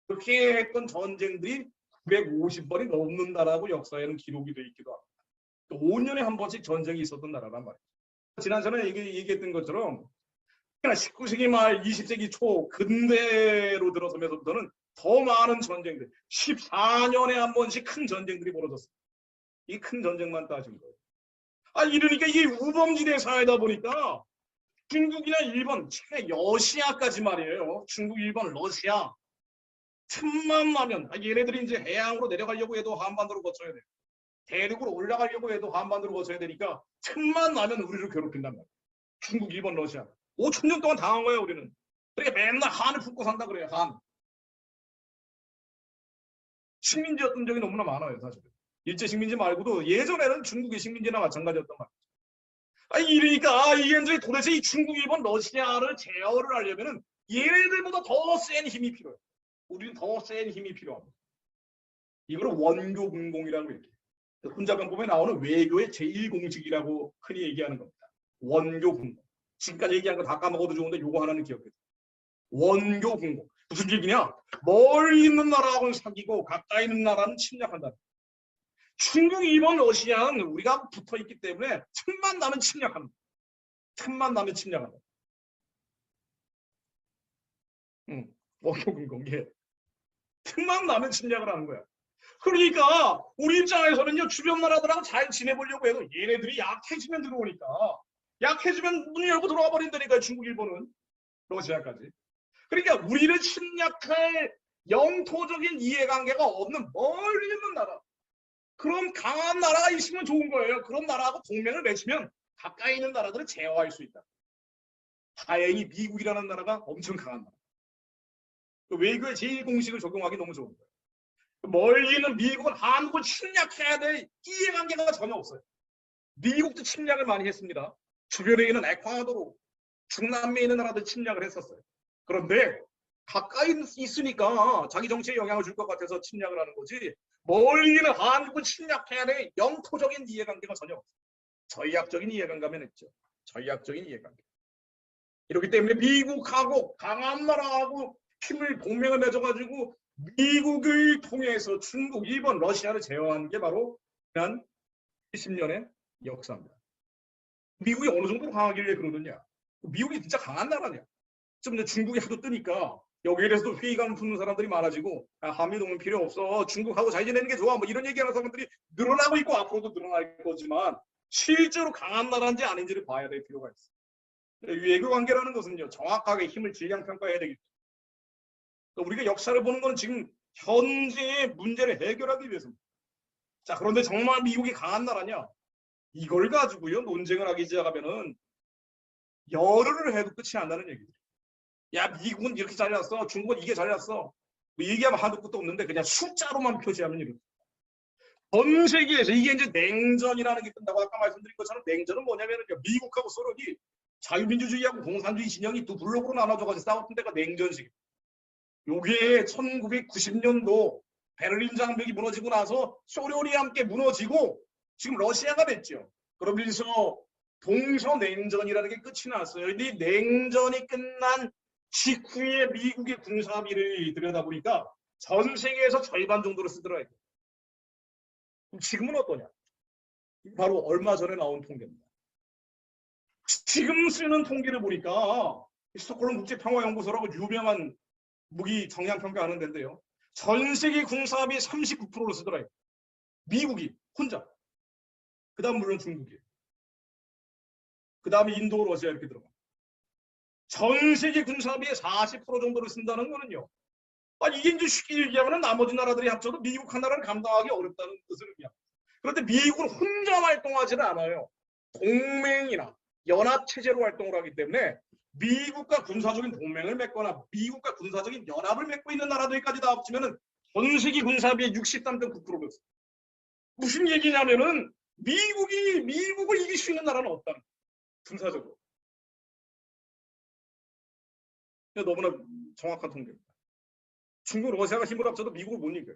A: 그렇게 했던 전쟁들이 950번이 넘는다라고 역사에는 기록이 되어 있기도 합니다. 5년에 한 번씩 전쟁이 있었던 나라란 말이에요. 지난 전에 얘기했던 것처럼 19세기 말 20세기 초 근대로 들어서면서부터는 더 많은 전쟁들, 14년에 한 번씩 큰 전쟁들이 벌어졌어요. 이 큰 전쟁만 따진 거예요. 이러니까 이게 우범지대 사회다 보니까 중국이나 일본, 러시아까지 말이에요. 중국, 일본, 러시아. 틈만 나면 얘네들이 이제 해양으로 내려가려고 해도 한반도로 거쳐야 돼요. 대륙으로 올라가려고 해도 한반도로 거쳐야 되니까 틈만 나면 우리를 괴롭힌단 말이에요. 중국, 일본, 러시아. 5000년 동안 당한 거예요, 우리는. 그러니까 맨날 한을 품고 산다 그래요, 한. 식민지였던 적이 너무나 많아요, 사실은. 일제 식민지 말고도 예전에는 중국의 식민지나 마찬가지였단 말이에요. 이러니까 이게 이제 도대체 이 중국, 일본, 러시아를 제어를 하려면은 얘네들보다 더 센 힘이 필요해요. 우리는 더 센 힘이 필요합니다. 이걸 원교 군공이라고 얘기해요. 혼자병법에 나오는 외교의 제1공식이라고 흔히 얘기하는 겁니다. 원교 군공. 지금까지 얘기한 거 다 까먹어도 좋은데 요거 하나는 기억해요. 원교 군공. 무슨 얘기냐? 멀리 있는 나라하고는 사귀고 가까이 있는 나라는 침략한다. 중국, 일본, 러시아는 우리가 붙어있기 때문에 틈만 나면 침략합니다. 틈만 나면 침략한다. 원교 군공. 예. 틈만 나면 침략을 하는 거야. 그러니까 우리 입장에서는요, 주변 나라들하고 잘 지내보려고 해도 얘네들이 약해지면 들어오니까 약해지면 문 열고 들어와 버린다니까요. 중국, 일본은, 러시아까지. 그러니까 우리를 침략할 영토적인 이해관계가 없는 멀리 있는 나라, 그런 강한 나라가 있으면 좋은 거예요. 그런 나라하고 동맹을 맺으면 가까이 있는 나라들을 제어할 수 있다. 다행히 미국이라는 나라가 엄청 강한 나라. 외교의 제1공식을 적용하기 너무 좋은 거예요. 멀리 있는 미국은 한국을 침략해야 될 이해관계가 전혀 없어요. 미국도 침략을 많이 했습니다. 주변에 있는 에콰도르, 중남미에 있는 나라들 침략을 했었어요. 그런데 가까이 있으니까 자기 정치에 영향을 줄 것 같아서 침략을 하는 거지, 멀리 있는 한국은 침략해야 돼. 영토적인 이해관계가 전혀 없어요. 전략적인 이해관계만 했죠. 전략적인 이해관계. 이렇기 때문에 미국하고 강한 나라하고 힘을 동맹을 맺어가지고 미국을 통해서 중국, 일본, 러시아를 제어한 게 바로 지난 70년의 역사입니다. 미국이 어느 정도로 강하길래 그러느냐? 미국이 진짜 강한 나라냐? 좀 이제 중국이 하도 뜨니까 여기에 대해서도 회의감 품는 사람들이 많아지고, 한미동맹 필요 없어, 중국하고 잘 지내는 게 좋아, 뭐 이런 얘기하는 사람들이 늘어나고 있고 앞으로도 늘어날 거지만, 실제로 강한 나라인지 아닌지를 봐야 될 필요가 있어요. 외교 관계라는 것은요, 정확하게 힘을 질량 평가해야 되기 때문에 우리가 역사를 보는 건 지금 현재의 문제를 해결하기 위해서입니다. 자, 그런데 정말 미국이 강한 나라냐? 이걸 가지고요 논쟁을 하기 시작하면은 열흘을 해도 끝이 안 나는 얘기죠. 야, 미국은 이렇게 잘해놨어, 중국은 이게 잘해놨어, 뭐 얘기하면 한도 끝도 없는데 그냥 숫자로만 표시하면 이렇게. 전 세계에서 이게 이제 냉전이라는 게 끝나고, 아까 말씀드린 것처럼 냉전은 뭐냐면은요, 미국하고 소련이 자유민주주의하고 공산주의 진영이 두 블록으로 나눠져가지고 싸웠던 데가 냉전식입니다. 요게 1990년도 베를린 장벽이 무너지고 나서 소련이 함께 무너지고 지금 러시아가 됐죠. 그러면서 동서냉전이라는 게 끝이 났어요. 근데 냉전이 끝난 직후에 미국의 군사비를 들여다보니까 전 세계에서 절반 정도를 쓰더라고요. 그럼 지금은 어떠냐? 바로 얼마 전에 나온 통계입니다. 지금 쓰는 통계를 보니까 스톡홀름 국제평화연구소라고 유명한 무기 정량 평가하는 데인데요, 전 세계 군사비 39%를 쓰더라고요. 미국이 혼자. 그 다음 물론 중국이에요. 그 다음에 인도, 러시아 이렇게 들어가. 전 세계 군사비의 40% 정도를 쓴다는 거는요, 이게 이제 쉽게 얘기하면 나머지 나라들이 합쳐도 미국 하나를 감당하기 어렵다는 뜻을 의미합니다. 그런데 미국은 혼자 활동하지는 않아요. 동맹이나 연합체제로 활동을 하기 때문에 미국과 군사적인 동맹을 맺거나 미국과 군사적인 연합을 맺고 있는 나라들까지 다 합치면 전 세계 군사비의 63.9%를 써요. 무슨 얘기냐면은 미국을 이길 수 있는 나라는 없다는 거예요. 군사적으로. 너무나 정확한 통계입니다. 중국, 러시아가 힘을 합쳐도 미국을 못 이겨요.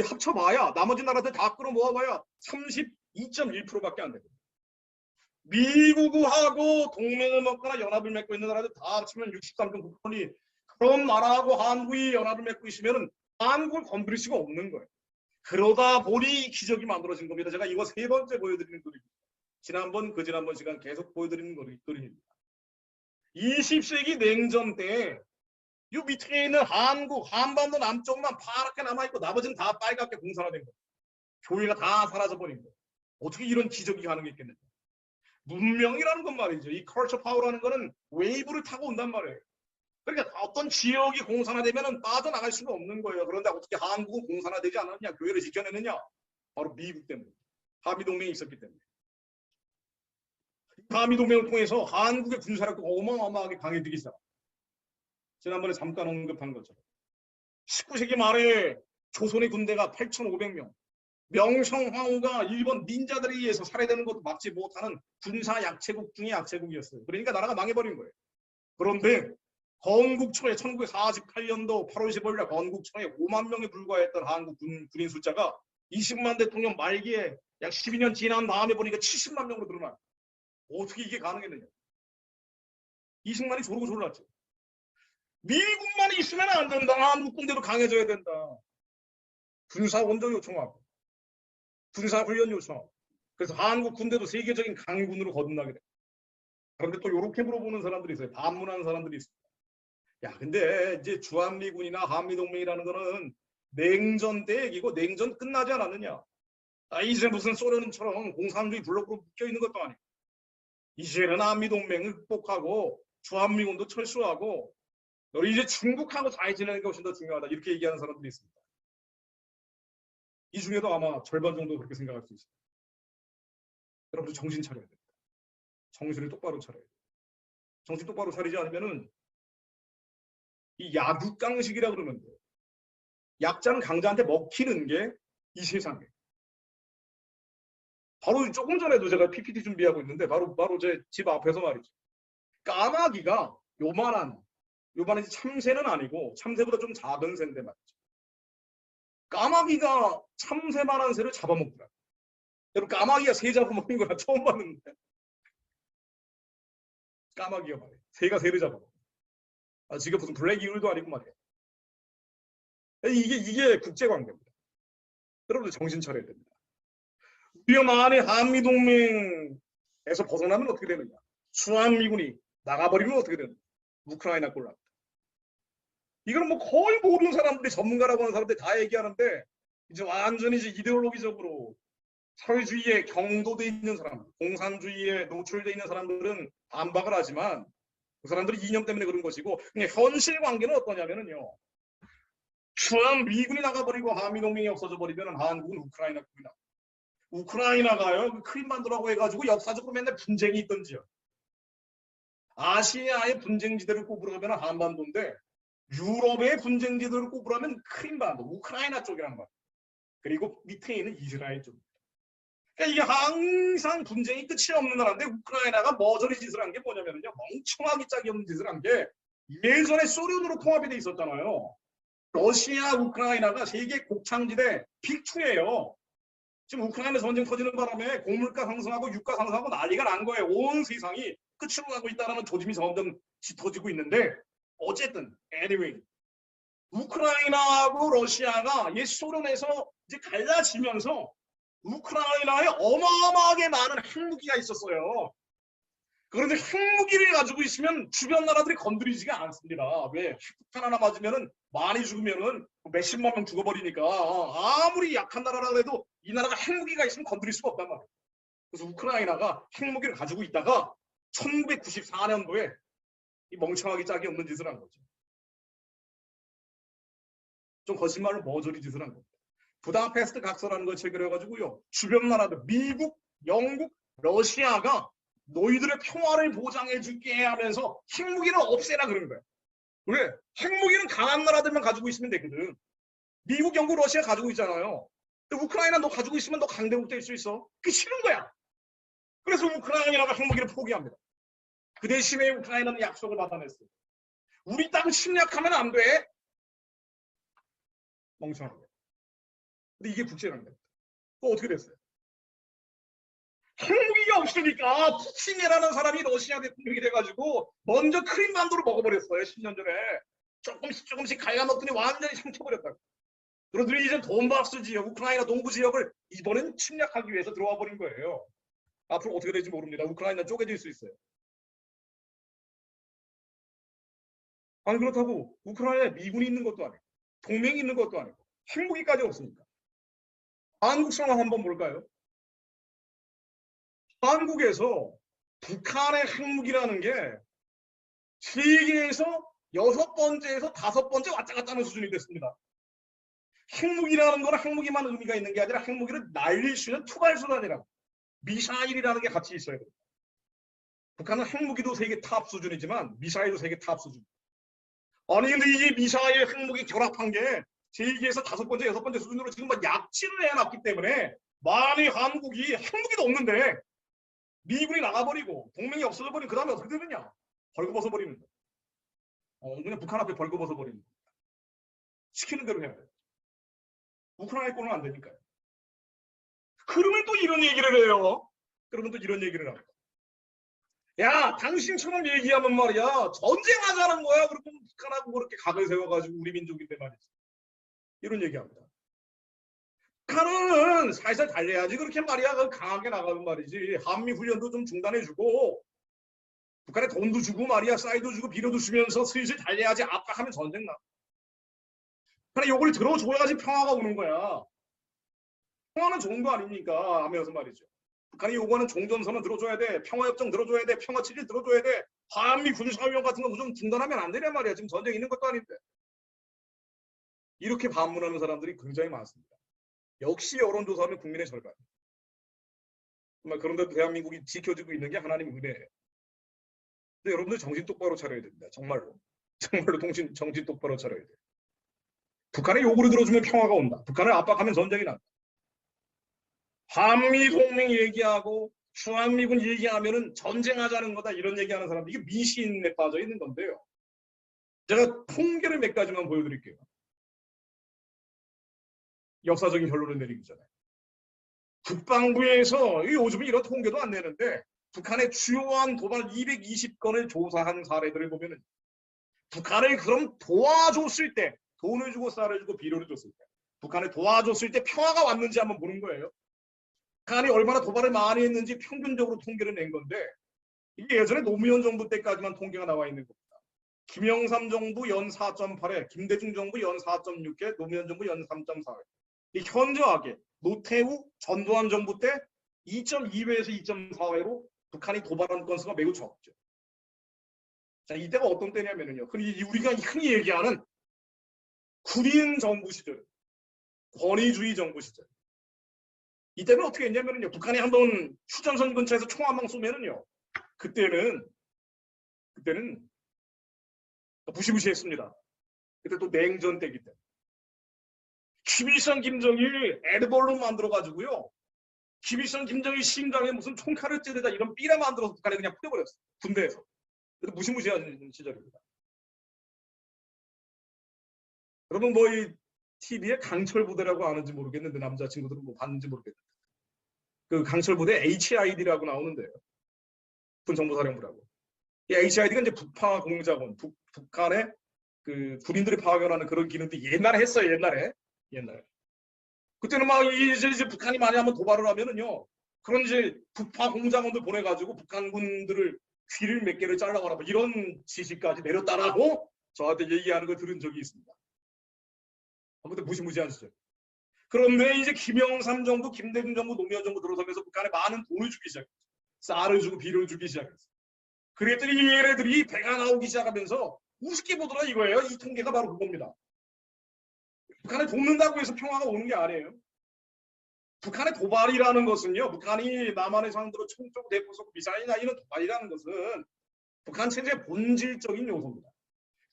A: 합쳐봐야 나머지 나라들 다 끌어모아봐야 32.1%밖에 안 되거든요. 미국하고 동맹을 맺거나 연합을 맺고 있는 나라들 다 합치면 63.9%니, 그런 나라하고 한국이 연합을 맺고 있으면 한국을 건드릴 수가 없는 거예요. 그러다 보니 기적이 만들어진 겁니다. 제가 이거 세 번째 보여드리는 그림입니다. 지난번, 그지난번 시간 계속 보여드리는 그림입니다. 20세기 냉전 때 이 밑에 있는 한국, 한반도 남쪽만 파랗게 남아있고 나머지는 다 빨갛게 공산화된 거예요. 교회가 다 사라져버린 거예요. 어떻게 이런 기적이 가능했겠느냐. 문명이라는 건 말이죠. 이 컬처 파워라는 거는 웨이브를 타고 온단 말이에요. 그러니까 어떤 지역이 공산화되면 빠져나갈 수가 없는 거예요. 그런데 어떻게 한국은 공산화되지 않았냐, 교회를 지켜내느냐? 바로 미국 때문에. 한미동맹이 있었기 때문에. 한미동맹을 통해서 한국의 군사력도 어마어마하게 강해지기 시작. 지난번에 잠깐 언급한 것처럼 19세기 말에 조선의 군대가 8,500명, 명성황후가 일본 닌자들에 의해서 살해되는 것도 막지 못하는 군사 약체국 중의 약체국이었어요. 그러니까 나라가 망해버린 거예요. 그런데 건국초에 1948년도 8월 15일 날 건국초에 5만 명에 불과했던 한국 군인 숫자가 20만 대통령 말기에 약 12년 지난 다음에 보니까 70만 명으로 늘어나요. 어떻게 이게 가능했느냐. 이승만이 조르고 졸랐죠. 미국만 있으면 안 된다. 한국 군대도 강해져야 된다. 군사 원정 요청하고 군사 훈련 요청하고, 그래서 한국 군대도 세계적인 강군으로 거듭나게 돼. 그런데 또 이렇게 물어보는 사람들이 있어요. 반문하는 사람들이 있어요. 야, 근데 이제 주한미군이나 한미동맹이라는 거는 냉전 때 얘기고 냉전 끝나지 않았느냐. 이제 무슨 소련처럼 공산주의 블록으로 묶여 있는 것도 아니고, 이제는 한미동맹을 극복하고 주한미군도 철수하고 너희 이제 중국하고 잘 지내는 게 훨씬 더 중요하다. 이렇게 얘기하는 사람들이 있습니다. 이 중에도 아마 절반 정도 그렇게 생각할 수 있습니다. 여러분들 정신 차려야 됩니다. 정신을 똑바로 차려야 돼요. 정신 똑바로 차리지 않으면은 이 약육강식이라 그러는데, 약자는 강자한테 먹히는 게 이 세상에. 바로 조금 전에도 제가 PPT 준비하고 있는데 바로 제 집 앞에서 말이죠. 까마귀가 요만한 참새는 아니고 참새보다 좀 작은 새인데 말이죠. 까마귀가 참새만한 새를 잡아먹더라. 여러분 까마귀가 새 잡아먹는 거나 처음 봤는데 까마귀가 말이에요. 새가 새를 잡아먹어. 지금 무슨 블랙 이글도 아니고 말이에요. 이게 국제관계입니다. 여러분들 정신 차려야 됩니다. 우리가 만에 한미동맹에서 벗어나면 어떻게 되느냐. 주한미군이 나가버리면 어떻게 되느냐. 우크라이나 꼴납니다. 이건 뭐 거의 모르는 사람들이 전문가라고 하는 사람들이 다 얘기하는데 이제 완전히 이제 이데올로기적으로 사회주의에 경도돼 있는 사람들, 공산주의에 노출돼 있는 사람들은 반박을 하지만 그 사람들이 이념 때문에 그런 것이고 그냥 현실 관계는 어떠냐면요. 주한미군이 나가버리고 한미동맹이 없어져 버리면 한국은 우크라이나군이 나. 우크라이나가요 크림반도라고 해가지고 역사적으로 맨날 분쟁이 있던지요. 아시아의 분쟁지대를 꼽으라면 한반도인데 유럽의 분쟁지대를 꼽으라면 크림반도, 우크라이나 쪽이란 말이에요. 그리고 밑에 있는 이스라엘 쪽. 그러니까 이게 항상 분쟁이 끝이 없는 나라인데 우크라이나가 머저리 짓을 한 게 뭐냐면요. 멍청하기 짝이 없는 짓을 한 게 예전에 소련으로 통합이 돼 있었잖아요. 러시아, 우크라이나가 세계 곡창지대 빅2예요. 지금 우크라이나 전쟁 터지는 바람에 고물가 상승하고 유가 상승하고 난리가 난 거예요. 온 세상이 끝으로 가고 있다는 조짐이 점점 짙어지고 있는데 어쨌든 anyway 우크라이나하고 러시아가 옛 소련에서 이제 갈라지면서 우크라이나에 어마어마하게 많은 핵무기가 있었어요. 그런데 핵무기를 가지고 있으면 주변 나라들이 건드리지가 않습니다. 왜? 핵폭탄 하나 맞으면은 많이 죽으면은 몇십만 명 죽어버리니까 아무리 약한 나라라고 해도 이 나라가 핵무기가 있으면 건드릴 수가 없단 말이에요. 그래서 우크라이나가 핵무기를 가지고 있다가 1994년도에 이 멍청하기 짝이 없는 짓을 한 거죠. 좀 거짓말로 머저리 짓을 한 겁니다. 부다페스트 각서라는 걸 체결해가지고요. 주변 나라들 미국, 영국, 러시아가 너희들의 평화를 보장해줄게 하면서 핵무기를 없애라 그런 거예요. 왜? 핵무기는 강한 나라들만 가지고 있으면 되거든. 미국, 영국, 러시아 가지고 있잖아요. 근데 우크라이나 너 가지고 있으면 너 강대국 될 수 있어. 그게 싫은 거야. 그래서 우크라이나가 핵무기를 포기합니다. 그 대신에 우크라이나는 약속을 받아냈어요. 우리 땅 침략하면 안 돼. 멍청한 거예요. 근데 이게 국제라는 겁니다. 또 어떻게 됐어요? 핵무기가 없으니까 푸틴이라는 사람이 러시아 대통령이 돼가지고 먼저 크림반도를 먹어버렸어요. 10년 전에. 조금씩 갉아먹더니 완전히 삼켜버렸다고. 그러더니 이제 돈바스 지역, 우크라이나 동부 지역을 이번엔 침략하기 위해서 들어와 버린 거예요. 앞으로 어떻게 될지 모릅니다. 우크라이나 쪼개질 수 있어요. 아니 그렇다고 우크라이나에 미군이 있는 것도 아니고 동맹이 있는 것도 아니고 핵무기까지 없으니까. 한국 상황 한번 볼까요? 한국에서 북한의 핵무기라는 게 세계에서 6번째에서 5번째 왔다 갔다 하는 수준이 됐습니다. 핵무기라는 거는 핵무기만 의미가 있는 게 아니라 핵무기를 날릴 수 있는 투발수단이라고 미사일이라는 게 같이 있어야 돼요. 북한은 핵무기도 세계 탑 수준이지만 미사일도 세계 탑 수준. 아니 근데 이 미사일 핵무기 결합한 게 세계에서 5번째, 6번째 수준으로 지금 막 약진을 해놨기 때문에 만약 한국이 핵무기도 없는데 미군이 나가버리고 동맹이 없어져 버리면 그 다음에 어떻게 되느냐? 벌거벗어 버리는 거예요. 그냥 북한 앞에 벌거벗어 버리는 거예요. 시키는 대로 해야 돼요. 우크라이나 꼴은 안 되니까요. 그러면 또 이런 얘기를 해요. 그러면 또 이런 얘기를 합니다. 야, 당신처럼 얘기하면 말이야. 전쟁하자는 거야. 그러면 북한하고 그렇게 각을 세워가지고 우리 민족인데 말이지. 이런 얘기합니다. 북한은 살살 달래야지. 그렇게 말이야. 강하게 나가면 말이지. 한미 훈련도 좀 중단해주고 북한에 돈도 주고 말이야. 쌀도 주고 비료도 주면서 슬슬 달래야지. 압박하면 전쟁 나. 그래, 요걸 들어줘야지 평화가 오는 거야. 평화는 좋은 거 아닙니까? 하면서 말이죠. 북한이 요구하는 종전선언 들어줘야 돼. 평화협정 들어줘야 돼. 평화체질 들어줘야 돼. 한미 군사훈련 같은 거 좀 중단하면 안 되냐 말이야. 지금 전쟁 있는 것도 아닌데. 이렇게 반문하는 사람들이 굉장히 많습니다. 역시 여론조사하면 국민의 절반. 정말 그런데도 대한민국이 지켜지고 있는 게 하나님 은혜예요. 근데 여러분들 정신 똑바로 차려야 됩니다. 정말로. 정말로 정신 똑바로 차려야 돼요. 북한의 요구를 들어주면 평화가 온다. 북한을 압박하면 전쟁이 난다. 한미동맹 얘기하고 주한미군 얘기하면은 전쟁하자는 거다 이런 얘기하는 사람 이게 미신에 빠져 있는 건데요. 제가 통계를 몇 가지만 보여드릴게요. 역사적인 결론을 내리기 전에. 국방부에서 요즘은 이런 통계도 안 내는데 북한의 주요한 도발 220건을 조사한 사례들을 보면은 북한을 그럼 도와줬을 때 돈을 주고 쌀을 주고 비료를 줬을 때 북한을 도와줬을 때 평화가 왔는지 한번 보는 거예요. 북한이 얼마나 도발을 많이 했는지 평균적으로 통계를 낸 건데 이게 예전에 노무현 정부 때까지만 통계가 나와 있는 겁니다. 김영삼 정부 연 4.8에 김대중 정부 연 4.6에 노무현 정부 연 3.4회. 현저하게 노태우 전두환 정부 때 2.2회에서 2.4회로 북한이 도발한 건수가 매우 적죠. 자, 이때가 어떤 때냐면요. 우리가 흔히 얘기하는 군인 정부 시절, 권위주의 정부 시절. 이때는 어떻게 했냐면요. 북한이 한번 휴전선 근처에서 총 한 방 쏘면은요. 그때는 무시무시했습니다. 그때 또 냉전 때기 때문에. 김일성, 김정일 에드벌룬 만들어가지고요. 김일성, 김정일 심장에 무슨 총칼을 찌르다 이런 삐라 만들어서 북한에 그냥 뿌려버렸어요. 군대에서. 그래도 무시무시한 시절입니다. 여러분 뭐 이 TV에 강철부대라고 아는지 모르겠는데 남자친구들은 뭐 봤는지 모르겠는데 그 강철부대 HID라고 나오는데요. 군정보사령부라고. 이 HID가 이제 북파 공작원, 북한의 그 군인들이 파견하는 그런 기능도 옛날에 했어요. 옛날에. 그때는 막 이제 북한이 많이 한번 도발을 하면은요. 그런 이제 북파 공작원들 보내가지고 북한군들을 귀를 몇 개를 잘라가라 뭐 이런 지시까지 내렸다라고 저한테 얘기하는 걸 들은 적이 있습니다. 아무튼 무시무시한 시절. 그런데 이제 김영삼 정부, 김대중 정부, 노무현 정부 들어서면서 북한에 많은 돈을 주기 시작했죠. 쌀을 주고 비료를 주기 시작했어요. 그랬더니 얘네들이 배가 나오기 시작하면서 우습게 보더라 이거예요. 이 통계가 바로 그겁니다. 북한을 돕는다고 해서 평화가 오는 게 아니에요. 북한의 도발이라는 것은요. 북한이 남한을 상대로 총 쏘고 대포 쏘고 미사일이나 이런 도발이라는 것은 북한 체제의 본질적인 요소입니다.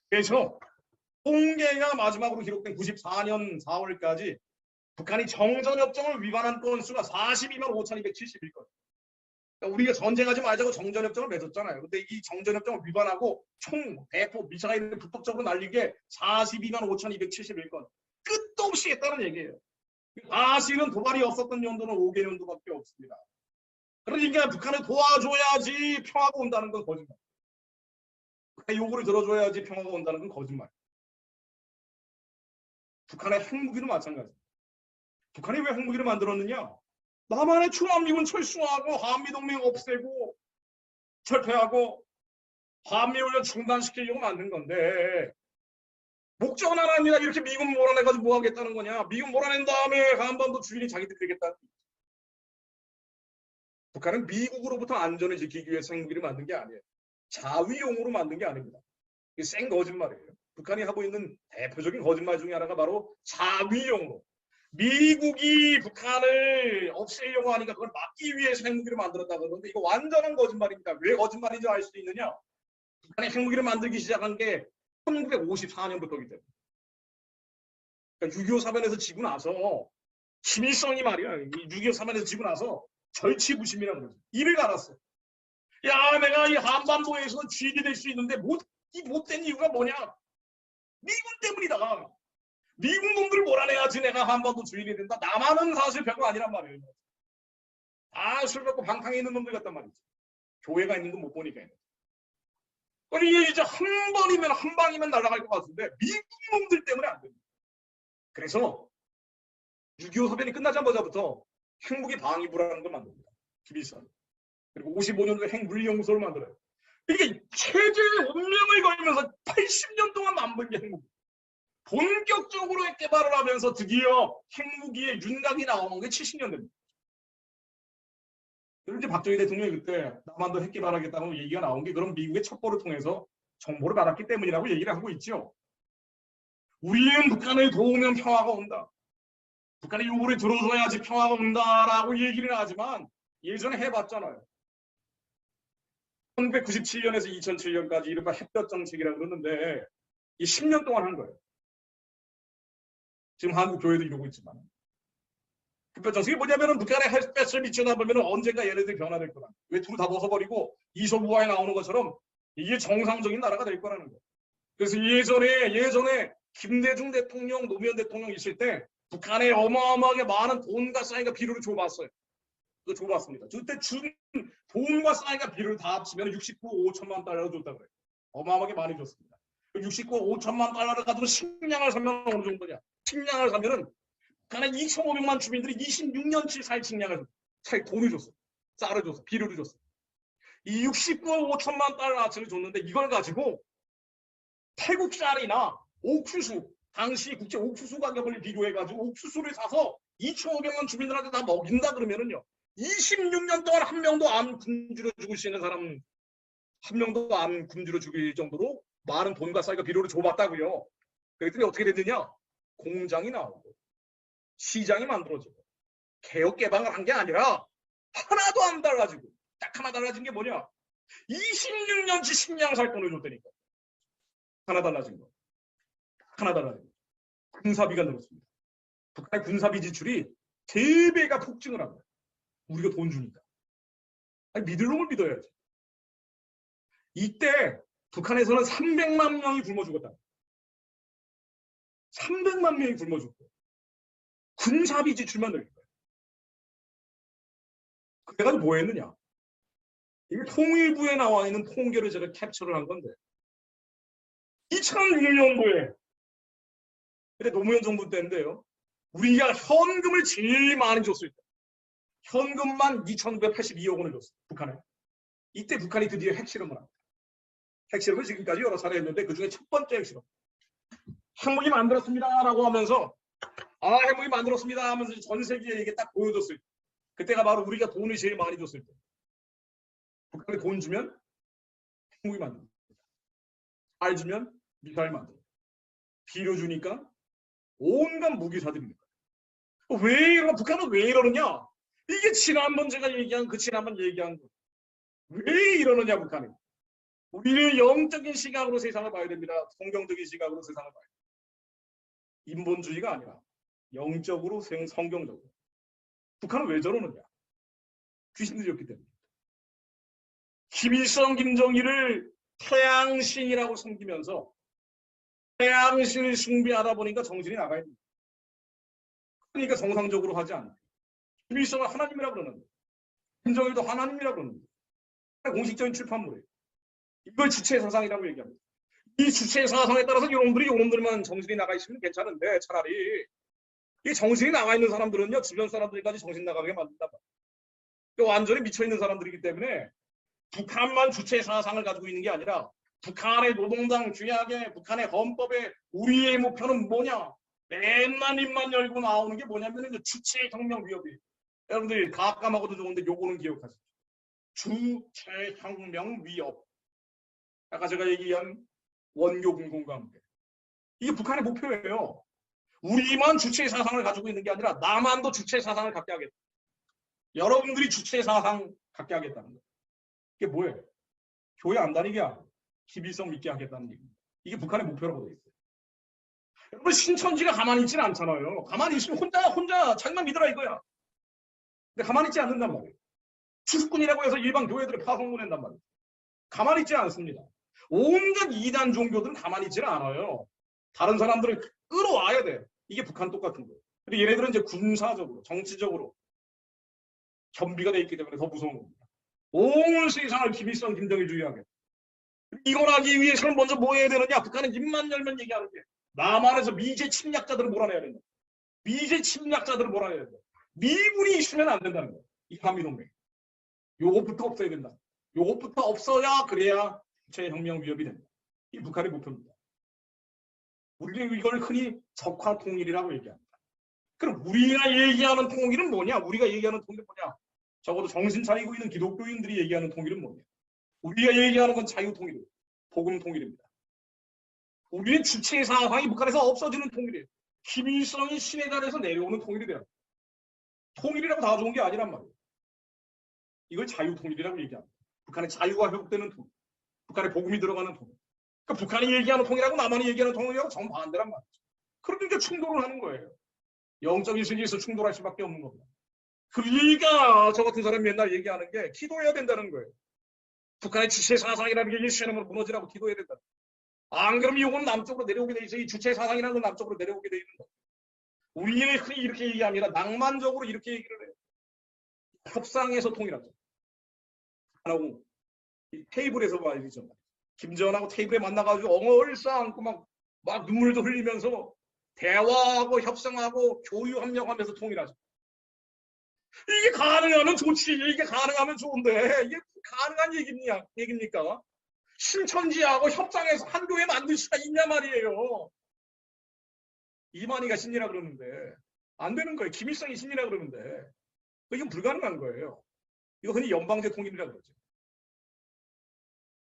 A: 그래서 통계가 마지막으로 기록된 94년 4월까지 북한이 정전협정을 위반한 건수가 42만 5,271건. 그러니까 우리가 전쟁하지 말자고 정전협정을 맺었잖아요. 근데 이 정전협정을 위반하고 총, 대포, 미사일을 불법적으로 날린 게 42만 5,271건. 끝도 없이 했다는 얘기예요. 사실은 도발이 없었던 연도는 5개년도밖에 없습니다. 그러니까 북한을 도와줘야지 평화가 온다는 건 거짓말. 요구를 들어줘야지 평화가 온다는 건 거짓말. 북한의 핵무기도 마찬가지입니다. 북한이 왜 핵무기를 만들었느냐? 남한의 중한미군 철수하고 한미동맹 없애고 철폐하고 한미훈련 중단시키려고 만든 건데 목적은 하나입니다. 이렇게 미군 몰아내가지고 뭐 하겠다는 거냐? 미군 몰아낸 다음에 한반도 주인이 자기들이 되겠다. 북한은 미국으로부터 안전을 지키기 위해서 핵무기를 만든 게 아니에요. 자위용으로 만든 게 아닙니다. 이게 생 거짓말이에요. 북한이 하고 있는 대표적인 거짓말 중에 하나가 바로 자위용으로. 미국이 북한을 없애려고 하니까 그걸 막기 위해서 핵무기를 만들었다 그러는데 이거 완전한 거짓말입니다. 왜 거짓말인지 알 수도 있느냐? 북한이 핵무기를 만들기 시작한 게 1954년부터이기 때문에. 그러니까 6.25 사변에서 지고 나서 김일성이 말이야. 6.25 사변에서 지고 나서 절치부심이라고 그러죠. 이를 갈았어. 야, 내가 이 한반도에서 주인이 될 수 있는데 이 못된 이유가 뭐냐? 미군 때문이다. 미군 놈들을 몰아내야지 내가 한반도 주인이 된다. 남한은 사실 별거 아니란 말이에요. 다 술 먹고 방탕에 있는 놈들 같단 말이지. 교회가 있는 건 못 보니까. 아니 이게 이제 한 번이면 한 방이면 날아갈 것 같은데 미국 놈들 때문에 안 됩니다. 그래서 6.25 사변이 끝나자마자부터 핵무기 방위부라는 걸 만듭니다. 김일성. 그리고 55년도에 핵물리연구소를 만들어요. 이게 체제의 운명을 걸면서 80년 동안 만든 게 핵무기. 본격적으로 개발을 하면서 드디어 핵무기의 윤곽이 나오는 게 70년대입니다. 그럼 이제 박정희 대통령이 그때 남한도 핵 개발하겠다는 얘기가 나온 게 그럼 미국의 첩보를 통해서 정보를 받았기 때문이라고 얘기를 하고 있죠. 우리는 북한을 도우면 평화가 온다. 북한의 요구를 들어줘야지 평화가 온다라고 얘기를 하지만 예전에 해봤잖아요. 1997년에서 2007년까지 이른바 햇볕 정책이라고 그러는데 이 10년 동안 한 거예요. 지금 한국 교회도 이러고 있지만 햇볕 뭐냐면은 북한의 햇볕을 비추다 보면은 언젠가 얘네들이 변화될 거라. 외투를 다 벗어버리고 이솝우화에 나오는 것처럼 이게 정상적인 나라가 될 거라는 거예요. 그래서 예전에 김대중 대통령, 노무현 대통령 있을 때 북한에 어마어마하게 많은 돈과 쌀과 비료를 줘봤어요. 그거 줘봤습니다. 그때 준 돈과 쌀과 비료를 다 합치면 69억 5천만 달러를 줬다 그래요. 어마어마하게 많이 줬습니다. 69억 5천만 달러를 가지고 식량을 사면 어느 정도냐? 식량을 사면은 북한의 2,500만 주민들이 26년치 살 식량을 돈을 줬어. 쌀을 줬어. 비료를 줬어. 이 69억 5천만 달러치를 줬는데 이걸 가지고 태국쌀이나 옥수수, 당시 국제 옥수수 가격을 비교해가지고 옥수수를 사서 2,500만 주민들한테 다 먹인다 그러면은요. 26년 동안 한 명도 안 굶주려 죽을 수 있는 사람 한 명도 안 굶주려 죽일 정도로 많은 돈과 쌀과 비료를 줘봤다고요. 그랬더니 어떻게 됐느냐? 공장이 나오고 시장이 만들어지고 개혁 개방을 한 게 아니라 하나도 안 달라지고 딱 하나 달라진 게 뭐냐? 26년치 식량 살 돈을 줬다니까. 하나 달라진 거. 하나 달라진 거. 군사비가 늘었습니다. 북한의 군사비 지출이 3배가 폭증을 한 거예요. 우리가 돈 주니까. 아니, 믿을 놈을 믿어야지. 이때 북한에서는 300만 명이 굶어 죽었다. 300만 명이 굶어 죽고 군사비 지출만 늘린 거예요. 그래가지고 뭐 했느냐? 이게 통일부에 나와 있는 통계를 제가 캡처를 한 건데 2006년도에 그때 노무현 정부 때인데요. 우리가 현금을 제일 많이 줬을 때 현금만 2,982억 원을 줬어요. 북한에. 이때 북한이 드디어 핵실험을 합니다. 핵실험을 지금까지 여러 차례 했는데 그중에 첫 번째 핵실험. 핵무기 만들었습니다라고 하면서 핵무기 만들었습니다 하면서 전 세계에 이게 딱 보여줬을 때 그때가 바로 우리가 돈을 제일 많이 줬을 때 북한에 돈 주면 핵무기 만듭니다. 알 주면 미사일 만듭니다. 비료 주니까 온갖 무기 사드립니다. 왜 이러냐? 북한은 왜 이러느냐? 이게 지난번 제가 얘기한 지난번 얘기한 거. 왜 이러느냐 북한이? 우리는 영적인 시각으로 세상을 봐야 됩니다. 성경적인 시각으로 세상을 봐야 됩니다. 인본주의가 아니라 영적으로 성경적으로. 북한은 왜 저러느냐? 귀신들이었기 때문에. 김일성, 김정일을 태양신이라고 섬기면서 태양신을 숭배하다 보니까 정신이 나가 있는 거예요. 그러니까 정상적으로 하지 않아요. 김일성은 하나님이라고 그러는데 김정일도 하나님이라고 그러는데 공식적인 출판물이에요. 이걸 주체사상이라고 얘기합니다. 이 주체사상에 따라서 여러분들만 정신이 나가 있으면 괜찮은데 차라리 이 정신이 나가 있는 사람들은요 주변 사람들까지 정신 나가게 만든단 말이에요. 완전히 미쳐있는 사람들이기 때문에 북한만 주체사상을 가지고 있는 게 아니라 북한의 노동당 규약에 북한의 헌법에 우리의 목표는 뭐냐? 맨날 입만 열고 나오는 게 뭐냐면 주체혁명 위협이에요. 여러분들이 다 까먹어도 좋은데 요거는 기억하세요. 주체혁명 위협. 아까 제가 얘기한 원교 공공과 함께. 이게 북한의 목표예요. 우리만 주체사상을 가지고 있는 게 아니라 남한도 주체사상을 갖게 하겠다. 여러분들이 주체사상 갖게 하겠다는 거예요. 이게 뭐예요? 교회 안 다니게 하고 기비성 믿게 하겠다는 얘기입니다. 이게 북한의 목표라고 되어 있어요. 여러분 신천지가 가만히 있지는 않잖아요. 가만히 있으면 혼자 자기만 믿으라 이거야. 근데 가만히 있지 않는단 말이에요. 추수꾼이라고 해서 일반 교회들을 파송 보낸단 말이에요. 가만히 있지 않습니다. 온갖 이단 종교들은 가만히 있지는 않아요. 다른 사람들을 끌어와야 돼. 이게 북한 똑같은 거예요. 근데 얘네들은 이제 군사적으로, 정치적으로 겸비가 돼 있기 때문에 더 무서운 겁니다. 온 세상을 김일성, 김정일주의하게. 이걸 하기 위해서는 먼저 뭐 해야 되느냐? 북한은 입만 열면 얘기하는 게 남한에서 미제 침략자들을 몰아내야 된다. 미제 침략자들을 몰아내야 된다. 미군이 있으면 안 된다는 거예요. 이 한미동맹. 요것부터 없어야 된다. 요것부터 없어야 그래야 주체혁명 위협이 된다. 이 북한의 목표입니다. 우리는 이걸 흔히 적화 통일이라고 얘기합니다. 그럼 우리가 얘기하는 통일은 뭐냐? 우리가 얘기하는 통일은 뭐냐? 적어도 정신 차리고 있는 기독교인들이 얘기하는 통일은 뭐냐? 우리가 얘기하는 건 자유통일이에요. 복음통일입니다. 우리는 주체사상이 북한에서 없어지는 통일이에요. 김일성이 신의 자리에서 내려오는 통일이 돼요. 통일이라고 다 좋은 게 아니란 말이에요. 이걸 자유통일이라고 얘기합니다. 북한의 자유가 회복되는 통일. 북한의 복음이 들어가는 통일. 그러니까 북한이 얘기하는 통일하고 남한이 얘기하는 통일하고 정반대란 말이죠. 그러니까 충돌을 하는 거예요. 영적인 세계에서 충돌할 수밖에 없는 겁니다. 그러니까 저 같은 사람이 맨날 얘기하는 게 기도해야 된다는 거예요. 북한의 주체 사상이라는 게 일시적으로 무너지라고 기도해야 된다. 안 그러면 이건 남쪽으로 내려오게 돼 있어. 이 주체 사상이라는 건 남쪽으로 내려오게 돼 있는 거예요. 우리는 흔히 이렇게 얘기합니다. 낭만적으로 이렇게 얘기를 해요. 협상에서 통일하자. 하고 테이블에서 말이죠. 김정은하고 테이블에 만나가지고 엉얼싸안고 막 눈물도 흘리면서 대화하고 협상하고 교류 협력하면서 통일하자. 이게 가능하면 좋지. 이게 가능하면 좋은데 이게 가능한 얘기입니까? 신천지하고 협상해서 한 교회 만들 수가 있냐 말이에요. 이만희가 신이라 그러는데 안 되는 거예요. 김일성이 신이라 그러는데 이건 불가능한 거예요. 이거 흔히 연방제 통일이라 그러죠.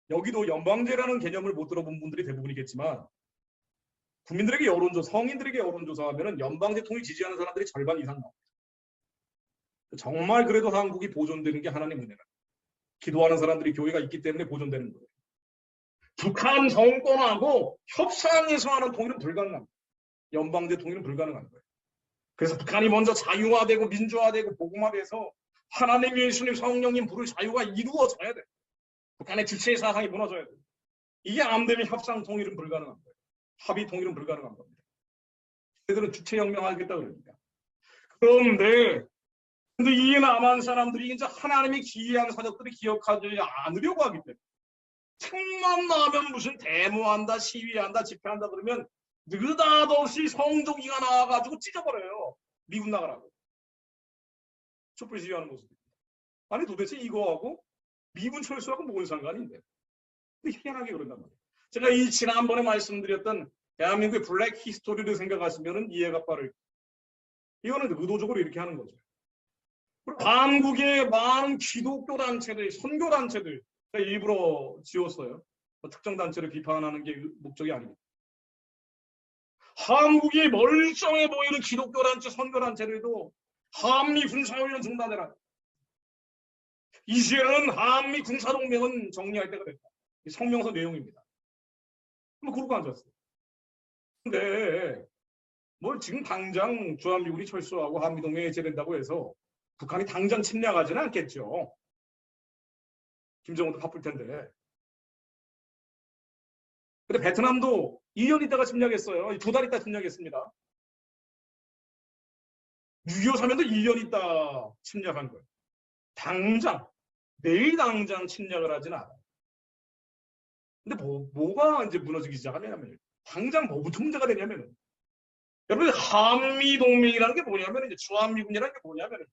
A: 여기도 연방제라는 개념을 못 들어본 분들이 대부분이겠지만 국민들에게 여론조사, 성인들에게 여론조사하면 연방제 통일 지지하는 사람들이 절반 이상 나옵니다. 정말 그래도 한국이 보존되는 게 하나님 은혜라. 기도하는 사람들이 교회가 있기 때문에 보존되는 거예요. 북한 정권하고 협상에서 하는 통일은 불가능합니다. 연방제 통일은 불가능한 거예요. 그래서 북한이 먼저 자유화되고 민주화되고 복음화돼서 하나님, 예수님, 성령님 부를 자유가 이루어져야 돼요. 북한의 주체 사상이 무너져야 돼요. 이게 안 되면 협상 통일은 불가능한 거예요. 합의 통일은 불가능한 겁니다. 걔들은 주체 혁명하겠다 그러니까. 그런데 이 남한 사람들이 이제 하나님이 기이한 사적들을 기억하지 않으려고 하기 때문에 틈만 나면 무슨 데모한다, 시위한다, 집회한다 그러면 느닷없이 성조기가 나와가지고 찢어버려요. 미군 나가라고. 촛불 시위하는 모습입니다. 아니 도대체 이거하고 미군 철수하고 뭔 상관인데. 근데 희한하게 그런단 말이에요. 제가 이 지난번에 말씀드렸던 대한민국의 블랙 히스토리를 생각하시면 이해가 빠를. 이거는 의도적으로 이렇게 하는 거죠. 한국의 많은 기독교 단체들, 선교 단체들 일부러 지웠어요. 특정 단체를 비판하는 게 목적이 아닙니다. 한국이 멀쩡해 보이는 기독교 단체, 선교 단체들도 한미 군사훈련 중단해라. 이제는 한미 군사동맹은 정리할 때가 됐다. 성명서 내용입니다. 그러고 앉았어요. 근데 뭘 지금 당장 주한미군이 철수하고 한미동맹에 해제된다고 해서 북한이 당장 침략하지는 않겠죠. 김정은도 바쁠 텐데. 근데 베트남도 2년 있다가 침략했어요. 2달 있다 침략했습니다. 6.25 사면도 2년 있다 침략한 거예요. 당장, 내일 당장 침략을 하진 않아요. 근데 뭐가 이제 무너지기 시작하냐면 당장 뭐부터 문제가 되냐면 여러분 한미동맹이라는 게 뭐냐면 이제 주한미군이라는 게 뭐냐면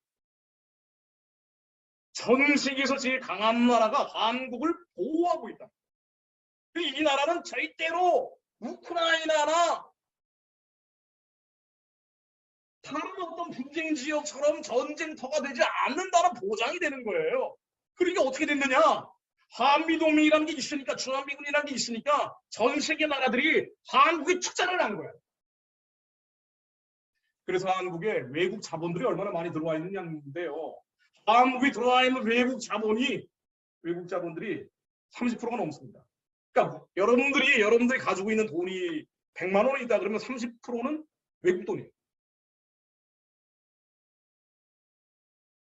A: 전 세계에서 제일 강한 나라가 한국을 보호하고 있다. 이 나라는 절대로 우크라이나나 다른 어떤 분쟁 지역처럼 전쟁터가 되지 않는다는 보장이 되는 거예요. 그러니까 어떻게 됐느냐? 한미동맹이라는 게 있으니까, 주한미군이라는 게 있으니까 전 세계 나라들이 한국에 투자를 한 거예요. 그래서 한국에 외국 자본들이 얼마나 많이 들어와 있느냐인데요. 한국에 들어와 있는 외국 자본들이 30%가 넘습니다. 그러니까 여러분들이 가지고 있는 돈이 100만 원이 있다 그러면 30%는 외국 돈이에요.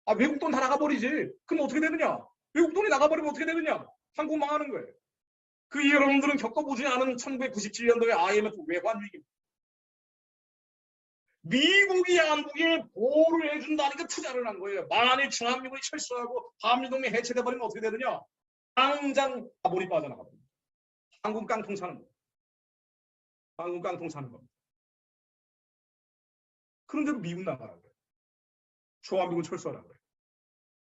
A: 아, 외국 돈 다 나가버리지. 그럼 어떻게 되느냐? 외국 돈이 나가버리면 어떻게 되느냐? 한국 망하는 거예요. 그 여러분들은 겪어보지 않은 1997년도에 IMF 외환 위기. 미국이 한국에 보호를 해준다니까 투자를 한 거예요. 만일 주한미군이 철수하고 한미동맹 해체돼 버리면 어떻게 되느냐? 당장 자본이 빠져나갑니다. 한국 깡통 사는 거예요. 한국 깡통 사는 겁니다. 그런데도 미국 나가라고 그래요. 주한미군 철수하라고 그래요.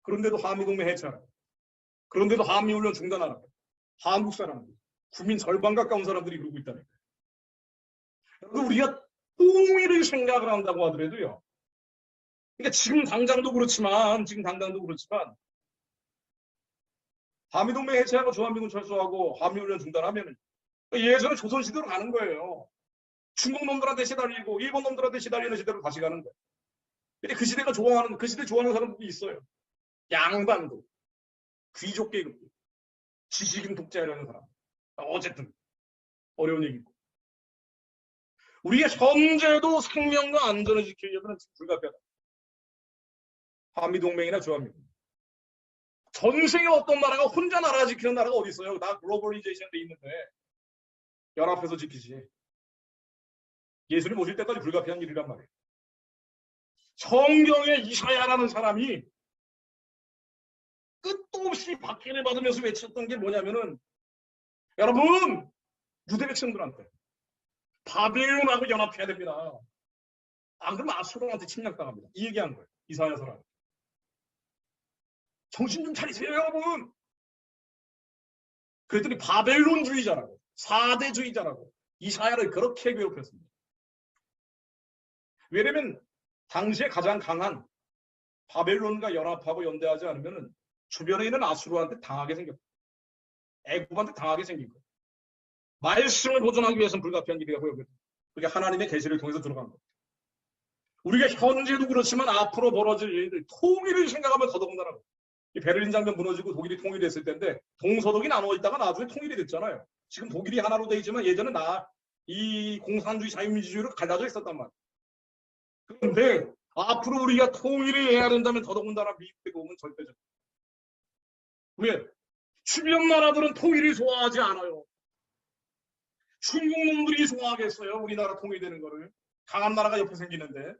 A: 그런데도 한미동맹 해체하라고. 그런데도 한미훈련 중단하라고. 한국 사람들, 국민 절반 가까운 사람들이 그러고 있다는 거예요. 우리가 통일을 생각을 한다고 하더라도요. 그러니까 지금 당장도 그렇지만 한미동맹 해체하고 주한미군 철수하고 한미훈련 중단하면 예전에 조선시대로 가는 거예요. 중국 놈들한테 시달리고 일본 놈들한테 시달리는 시대로 다시 가는 거예요. 근데 그 시대 좋아하는 사람들이 있어요. 양반도, 귀족 계급도, 지식인 독재하려는 사람. 어쨌든 어려운 얘기고. 우리의 현재도 생명과 안전을 지키려면 불가피하다. 한미동맹이나 주한미군. 전 세계 어떤 나라가 혼자 나라 지키는 나라가 어디 있어요? 다 글로벌리제이션 돼 있는데 연합해서 지키지. 예수님 오실 때까지 불가피한 일이란 말이에요. 성경에 이사야라는 사람이 끝도 없이 박해를 받으면서 외쳤던 게 뭐냐면은, 여러분, 유대 백성들한테 바벨론하고 연합해야 됩니다. 안 그러면 아수르한테 침략당합니다. 이 얘기한 거예요. 이사야 사람. 정신 좀 차리세요, 여러분. 그랬더니 바벨론주의자라고, 사대주의자라고 이사야를 그렇게 괴롭혔습니다. 왜냐면 당시에 가장 강한 바벨론과 연합하고 연대하지 않으면 주변에 있는 아수르한테 당하게 생겼고 애굽한테 당하게 생긴 거예요. 말씀을 보존하기 위해서는 불가피한 일이라고 여겨요. 그게 하나님의 계시를 통해서 들어간 거예요. 우리가 현재도 그렇지만 앞으로 벌어질 일들, 통일을 생각하면 더더군다나 이 베를린 장벽 무너지고 독일이 통일됐을 때인데 동서독이 나누어 있다가 나중에 통일이 됐잖아요. 지금 독일이 하나로 돼 있지만 예전에 이 공산주의 자유민주주의로 갈라져 있었단 말이에요. 그런데 앞으로 우리가 통일을 해야 된다면 더더군다나 미국의 도움은 절대적. 왜? 주변 나라들은 통일을 좋아하지 않아요. 중국 놈들이 좋아하겠어요. 우리나라 통일되는 거를. 강한 나라가 옆에 생기는데.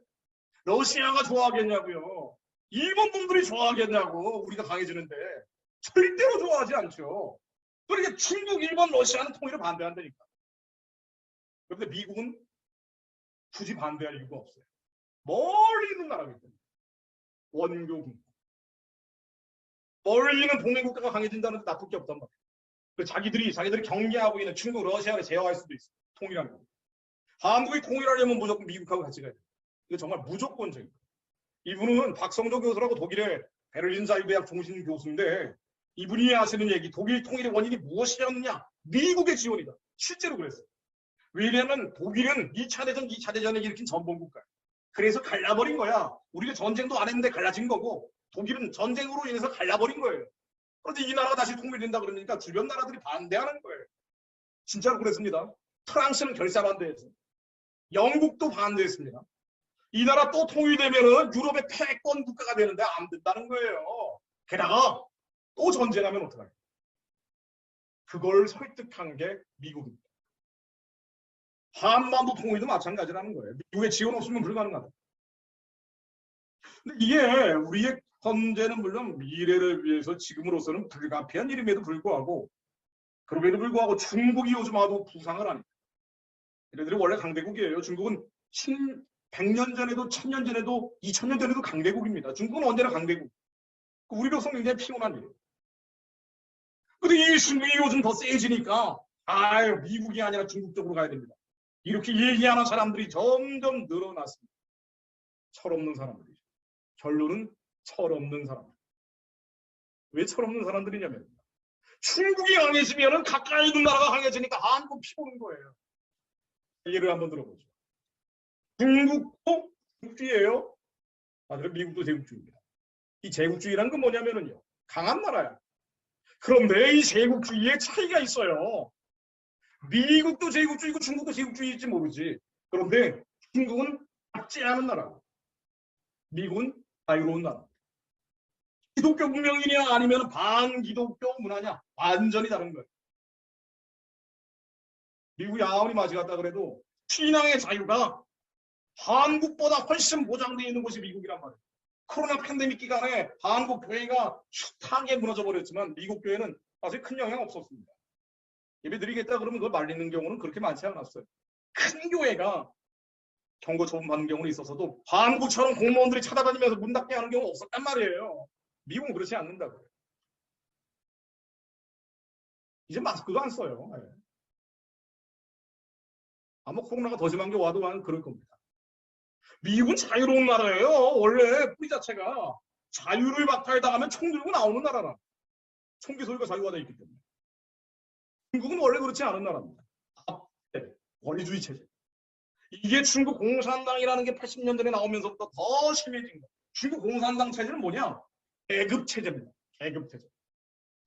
A: 러시아가 좋아하겠냐고요. 일본 놈들이 좋아하겠냐고. 우리가 강해지는데. 절대로 좋아하지 않죠. 그러니까 중국, 일본, 러시아는 통일을 반대한다니까. 그런데 미국은 굳이 반대할 이유가 없어요. 멀리 있는 나라기 때문에. 원교국. 멀리 있는 동맹국가가 강해진다는 데 나쁠 게 없단 말이에요. 자기들이 경계하고 있는 중국, 러시아를 제어할 수도 있어요. 통일하는 거. 한국이 통일하려면 무조건 미국하고 같이 가야 돼요. 이거 정말 무조건적인 거예요. 이분은 박성조 교수라고 독일의 베를린 자유대학 종신 교수인데 이분이 하시는 얘기, 독일 통일의 원인이 무엇이었느냐? 미국의 지원이다. 실제로 그랬어요. 왜냐하면 독일은 2차 대전에 일으킨 전범국가예요. 그래서 갈라버린 거야. 우리가 전쟁도 안 했는데 갈라진 거고 독일은 전쟁으로 인해서 갈라버린 거예요. 그런데 이 나라가 다시 통일된다 그러니까 주변 나라들이 반대하는 거예요. 진짜로 그랬습니다. 프랑스는 결사반대했어요. 영국도 반대했습니다. 이 나라 또 통일되면은 유럽의 패권 국가가 되는데 안 된다는 거예요. 게다가 또 전쟁하면 어떡하냐. 그걸 설득한 게 미국입니다. 한반도 통일도 마찬가지라는 거예요. 미국의 지원 없으면 불가능하다. 근데 이게 우리의 현재는 물론 미래를 위해서 지금으로서는 불가피한 일임에도 불구하고 그럼에도 불구하고 중국이 요즘 아주 부상을 하니까. 얘네들이 원래 강대국이에요. 중국은 100년 전에도 1000년 전에도 2000년 전에도 강대국입니다. 중국은 언제나 강대국. 우리로서는 굉장히 피곤한 일이에요. 근데 이 중국이 요즘 더 세지니까 아유 미국이 아니라 중국 쪽으로 가야 됩니다. 이렇게 얘기하는 사람들이 점점 늘어났습니다. 철없는 사람들이죠. 결론은 철없는 사람들. 왜 철없는 사람들이냐면 중국이 강해지면 가까이 있는 나라가 강해지니까 한국 피보는 거예요. 예를 한번 들어보죠. 중국도 제국주의예요. 맞아요. 미국도 제국주의입니다. 이 제국주의라는 건 뭐냐면요. 강한 나라야. 그런데 이 제국주의에 차이가 있어요. 미국도 제국주의고 중국도 제국주의일지 모르지. 그런데 중국은 작지 않은 나라. 미국은 자유로운 나라. 기독교 문명이냐 아니면 반기독교 문화냐 완전히 다른 거예요. 미국이 아무리 맞이 갔다 그래도 신앙의 자유가 한국보다 훨씬 보장되어 있는 곳이 미국이란 말이에요. 코로나 팬데믹 기간에 한국 교회가 숱하게 무너져 버렸지만 미국 교회는 사실 큰 영향 없었습니다. 예배 드리겠다 그러면 그걸 말리는 경우는 그렇게 많지 않았어요. 큰 교회가 경고 처분 받는 경우는 있었어도 한국처럼 공무원들이 찾아다니면서 문 닫게 하는 경우는 없었단 말이에요. 미국은 그렇지 않는다고요. 이제 마스크도 안 써요. 네. 아마 코로나가 더 심한 게 와도 그럴 겁니다. 미국은 자유로운 나라예요. 원래 뿌리 자체가 자유를 박탈당하면 총 들고 나오는 나라라. 총기 소유가 자유화되어 있기 때문에. 중국은 원래 그렇지 않은 나라입니다. 권위주의 체제. 이게 중국 공산당이라는 게 80년대에 나오면서부터 더 심해진 거예요. 중국 공산당 체제는 뭐냐? 계급 체제입니다. 계급 체제.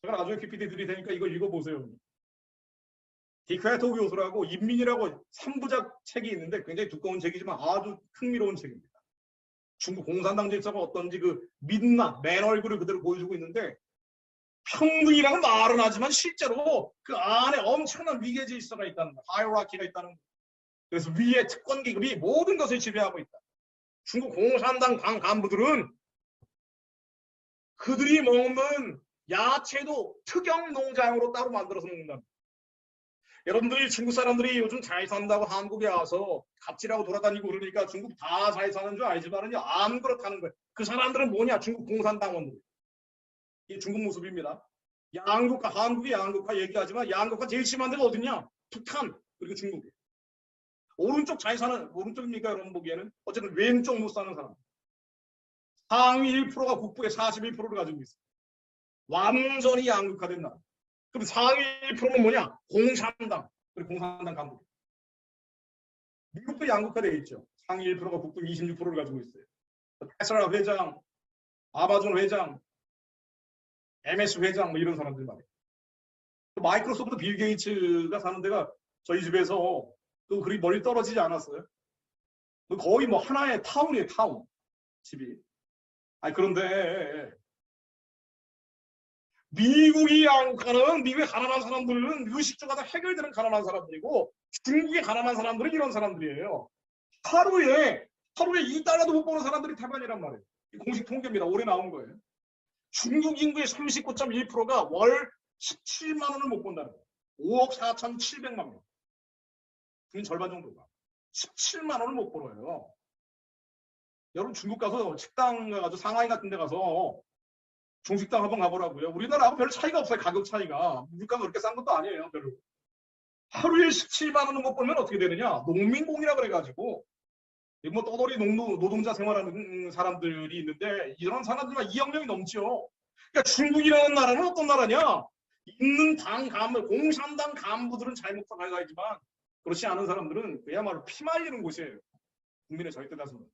A: 제가 나중에 PPT 드릴 테니까 이거 읽어보세요. 디크레토 교수라고 인민이라고 3부작 책이 있는데 굉장히 두꺼운 책이지만 아주 흥미로운 책입니다. 중국 공산당 질서가 어떤지 그 민낯, 맨 얼굴을 그대로 보여주고 있는데 평등이라는 말은 하지만 실제로 그 안에 엄청난 위계 질서가 있다는 거예요. 하이어라키가 있다는 거예요. 그래서 위에 특권 계급이 모든 것을 지배하고 있다. 중국 공산당 당 간부들은 그들이 먹는 야채도 특영 농장으로 따로 만들어서 먹는다. 여러분들이 중국 사람들이 요즘 잘 산다고 한국에 와서 갑질하고 돌아다니고 그러니까 중국 다 잘 사는 줄 알지만은요, 안 그렇다는 거예요. 그 사람들은 뭐냐? 중국 공산당원들. 이게 중국 모습입니다. 양극화, 한국이 양극화 얘기하지만 양극화 제일 심한 데가 어디냐? 북한, 그리고 중국이에요. 오른쪽 잘 사는, 오른쪽입니까 여러분 보기에는? 어쨌든 왼쪽 못 사는 사람. 상위 1%가 국부의 41%를 가지고 있어요. 완전히 양극화된 나라. 그럼 상위 1%는 뭐냐? 공산당. 그리고 공산당 간부. 미국도 양극화되어 있죠. 상위 1%가 국부 26%를 가지고 있어요. 테슬라 회장, 아마존 회장, MS 회장 뭐 이런 사람들 말이에요. 마이크로소프트 빌 게이츠가 사는 데가 저희 집에서 또 그리 멀리 떨어지지 않았어요. 거의 뭐 하나의 타운이에요, 타운. 집이. 아니 그런데 미국이 양극화는 미국의 가난한 사람들은 의식주가 다 해결되는 가난한 사람들이고 중국의 가난한 사람들은 이런 사람들이에요. 하루에 2달러도 못 버는 사람들이 태반이란 말이에요. 공식 통계입니다. 올해 나온 거예요. 중국 인구의 39.1%가 월 17만 원을 못 번다는 거예요. 5억 4,700만 명. 그건 절반 정도가. 17만 원을 못 벌어요. 여러분 중국 가서 식당 가서 상하이 같은 데 가서 중식당 한번 가보라고요. 우리나라하고 별 차이가 없어요. 가격 차이가. 물가가 그렇게 싼 것도 아니에요. 별로. 하루에 17만 원을 못 벌면 어떻게 되느냐. 농민공이라 그래가지고 뭐 떠돌이 노동자 생활하는 사람들이 있는데 이런 사람들만 2억 명이 넘죠. 그러니까 중국이라는 나라는 어떤 나라냐. 있는 당 간부, 공산당 간부들은 잘 먹고 살아야지만 그렇지 않은 사람들은 그야말로 피 말리는 곳이에요. 국민의 절대 다수는.